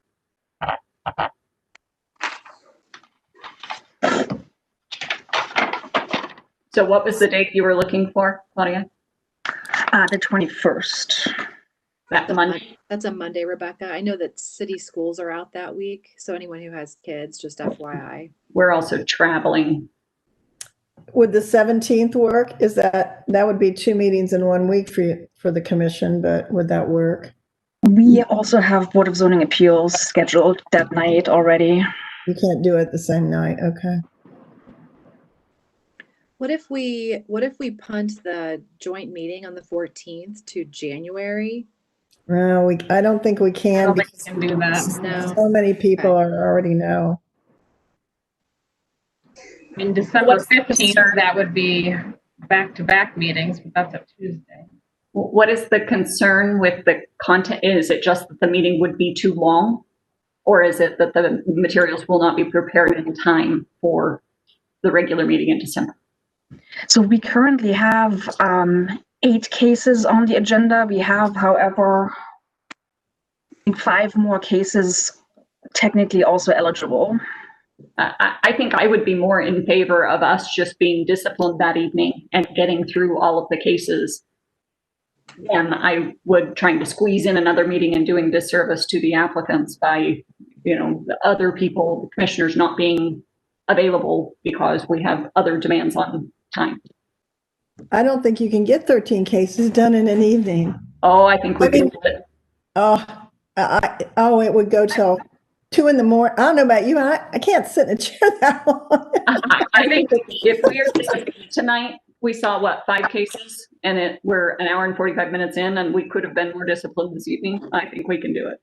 So what was the date you were looking for, Claudia? The 21st. That's Monday. That's a Monday, Rebecca. I know that city schools are out that week. So anyone who has kids, just FYI. We're also traveling. Would the 17th work? Is that would be 2 meetings in 1 week for the commission, but would that work? We also have Board of Zoning Appeals scheduled that night already. You can't do it the same night. Okay. What if we punt the joint meeting on the 14th to January? No, I don't think we can. I don't think we can do that. No. So many people already know. I mean, December 15th, that would be back-to-back meetings, but that's a Tuesday. What is the concern with the content? Is it just that the meeting would be too long? Or is it that the materials will not be prepared in time for the regular meeting in December? So we currently have 8 cases on the agenda. We have, however, 5 more cases technically also eligible. I think I would be more in favor of us just being disciplined that evening and getting through all of the cases. And I would trying to squeeze in another meeting and doing disservice to the applicants by, the other people, the commissioners not being available because we have other demands on time. I don't think you can get 13 cases done in an evening. Oh, I think we can do it. It would go till 2 in the morning. I don't know about you, I can't sit in a chair that long. I think if we are tonight, we saw 5 cases, and we're an hour and 45 minutes in, and we could have been more disciplined this evening. I think we can do it.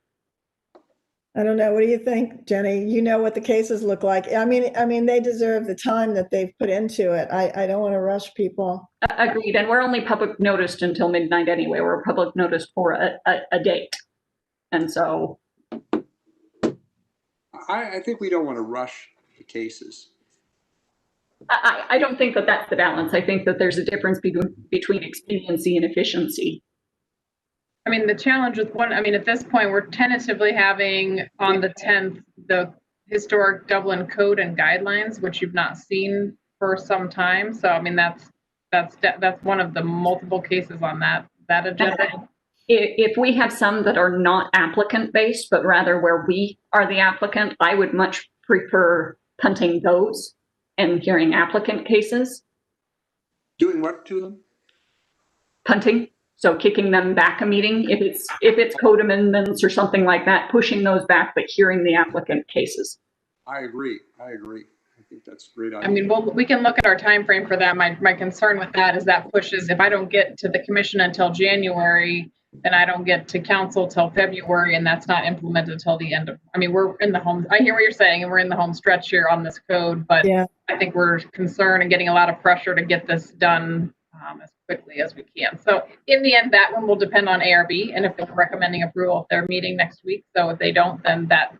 I don't know. What do you think, Jenny? You know what the cases look like. I mean, they deserve the time that they've put into it. I don't want to rush people. Agreed. And we're only public noticed until midnight anyway. We're public noticed for a date. And so. I think we don't want to rush the cases. I don't think that that's the balance. I think that there's a difference between expediency and efficiency. I mean, the challenge with at this point, we're tentatively having on the 10th, the historic Dublin Code and Guidelines, which you've not seen for some time. So, I mean, that's one of the multiple cases on that agenda. If we have some that are not applicant based, but rather where we are the applicant, I would much prefer punting those and hearing applicant cases. Doing what to them? Punting. So kicking them back a meeting, if it's code amendments or something like that, pushing those back, but hearing the applicant cases. I agree. I think that's a great idea. I mean, we can look at our time frame for that. My concern with that is that pushes, if I don't get to the commission until January, then I don't get to council till February, and that's not implemented till the end of, we're in the home. I hear what you're saying, and we're in the home stretch here on this code, but yeah. I think we're concerned and getting a lot of pressure to get this done as quickly as we can. So in the end, that one will depend on ARB and if they're recommending approval of their meeting next week. So if they don't, then that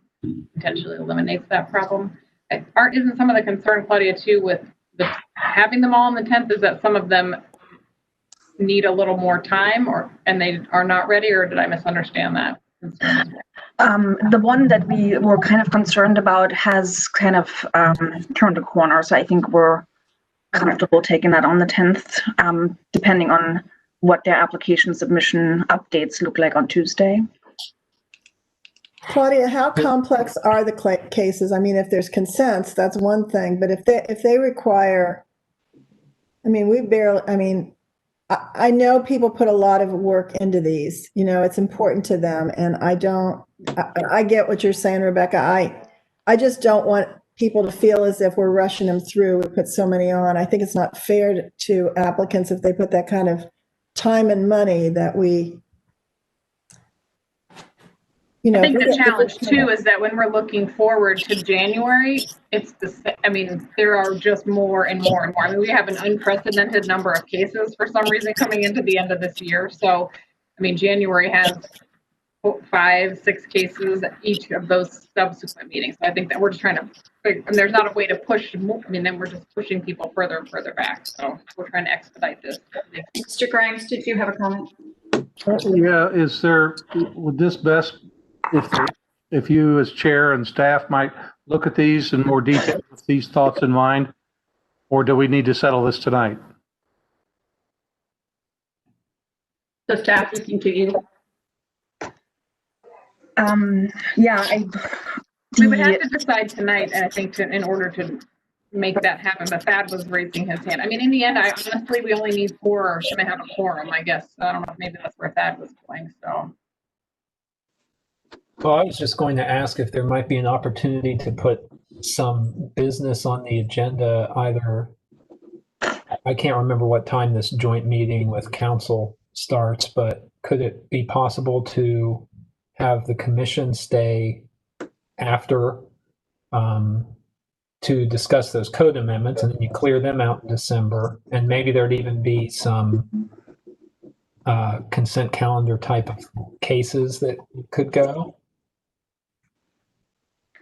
potentially eliminates that problem. Isn't some of the concern, Claudia, too, with having them all on the 10th, is that some of them need a little more time and they are not ready, or did I misunderstand that concern as well? The one that we were kind of concerned about has kind of turned a corner. So I think we're comfortable taking that on the 10th, depending on what their application submission updates look like on Tuesday. Claudia, how complex are the cases? I mean, if there's consents, that's one thing, but if they require, I mean, I know people put a lot of work into these, it's important to them. And I get what you're saying, Rebecca. I just don't want people to feel as if we're rushing them through. We put so many on. I think it's not fair to applicants if they put that kind of time and money that we, I think the challenge too is that when we're looking forward to January, there are just more and more and more. I mean, we have an unprecedented number of cases for some reason coming into the end of this year. So, I mean, January has 5, 6 cases each of those subsequent meetings. So I think that we're just trying to, and there's not a way to push more. I mean, then we're just pushing people further and further back. So we're trying to expedite this. Mr. Grimes, did you have a comment? Yeah, would this best, if you as chair and staff might look at these in more detail with these thoughts in mind, or do we need to settle this tonight? The staff looking to you. We would have to decide tonight, I think, in order to make that happen. But Thad was raising his hand. I mean, in the end, honestly, we only need 4 to have a quorum, I guess. I don't know if maybe that's where Thad was going. So. Well, I was just going to ask if there might be an opportunity to put some business on the agenda, either, I can't remember what time this joint meeting with council starts, but could it be possible to have the commission stay after to discuss those code amendments, and then you clear them out in December, and maybe there'd even be some consent calendar type of cases that could go?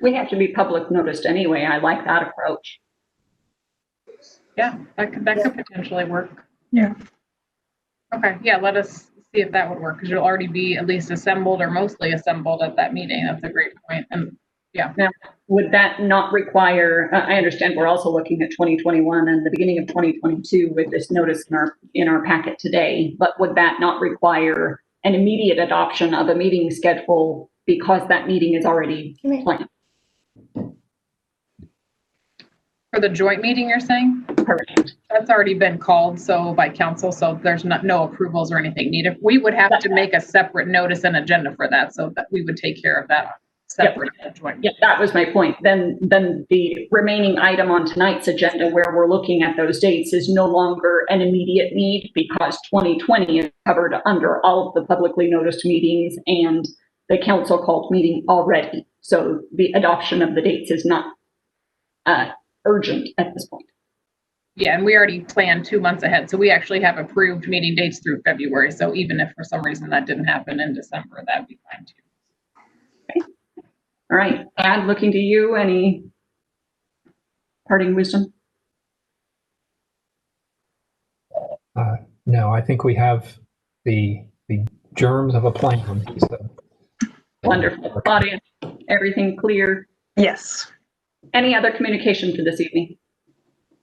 We have to be public noticed anyway. I like that approach. Yeah, that could potentially work. Yeah. Okay. Yeah, let us see if that would work, because you'll already be at least assembled or mostly assembled at that meeting. That's a great point. And yeah. Now, would that not require, I understand we're also looking at 2021 and the beginning of 2022 with this notice in our packet today, but would that not require an immediate adoption of a meeting schedule because that meeting is already planned? For the joint meeting, you're saying? Correct. That's already been called by council, so there's no approvals or anything needed. We would have to make a separate notice and agenda for that, so that we would take care of that separate. Joint. Yeah, that was my point. Then the remaining item on tonight's agenda where we're looking at those dates is no longer an immediate need because 2020 is covered under all of the publicly noticed meetings and the council called meeting already. So the adoption of the dates is not urgent at this point. Yeah, and we already planned 2 months ahead. So we actually have approved meeting dates through February. So even if for some reason that didn't happen in December, that'd be fine too. Okay. All right. Ad, looking to you. Any parting wisdom? No, I think we have the germs of a plan. So. Wonderful. Claudia, everything clear? Yes. Any other communication for this evening?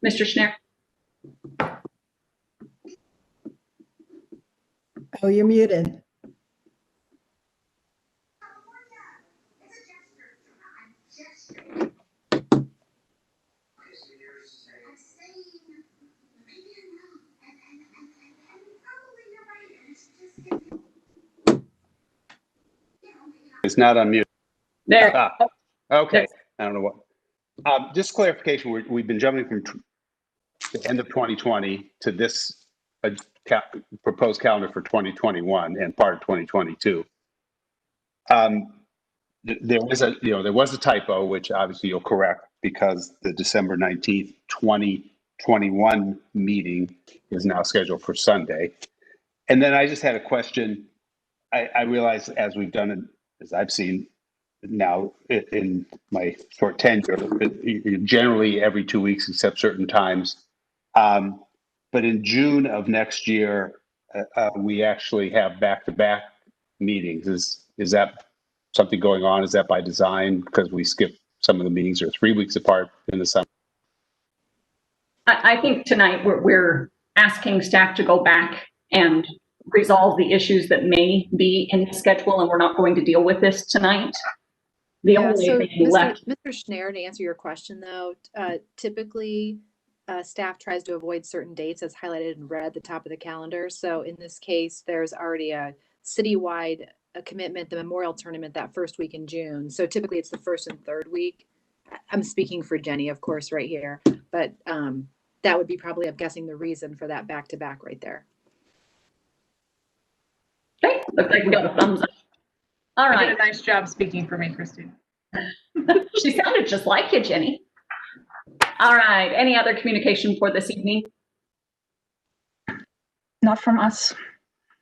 Mr. Schneer? Oh, you're muted. It's not on mute. There. Okay. I don't know what. Just clarification, we've been jumping from the end of 2020 to this proposed calendar for 2021 and part of 2022. There was a typo, which obviously you'll correct because the December 19th, 2021 meeting is now scheduled for Sunday. And then I just had a question. I realize as we've done it, as I've seen now in my short tenure, generally every 2 weeks except certain times. But in June of next year, we actually have back-to-back meetings. Is that something going on? Is that by design? Because we skip some of the meetings are 3 weeks apart in the summer. I think tonight we're asking staff to go back and resolve the issues that may be in the schedule, and we're not going to deal with this tonight. The Yeah, only so thing left. Mr. Schneier, to answer your question though, typically staff tries to avoid certain dates as highlighted in red at the top of the calendar. So in this case, there's already a citywide commitment, the Memorial Tournament that first week in June. So typically it's the first and third week. I'm speaking for Jenny, of course, right here, but that would be probably, I'm guessing, the reason for that back-to-back right there. Okay, looks like we got a thumbs up. All You right. did a nice job speaking for me, Christine. She sounded just like you, Jenny. All right, any other communication for this evening? Not from us.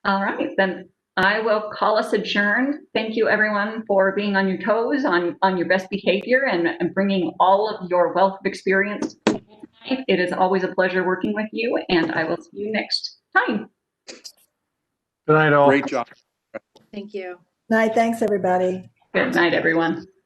All right, then I will call us adjourned. Thank you everyone for being on your toes, on your best behavior, and bringing all of your wealth of experience. It is always a pleasure working with you, and I will see you next time. Good night, all. Great job. Thank you. Night, thanks, everybody. Good night, everyone.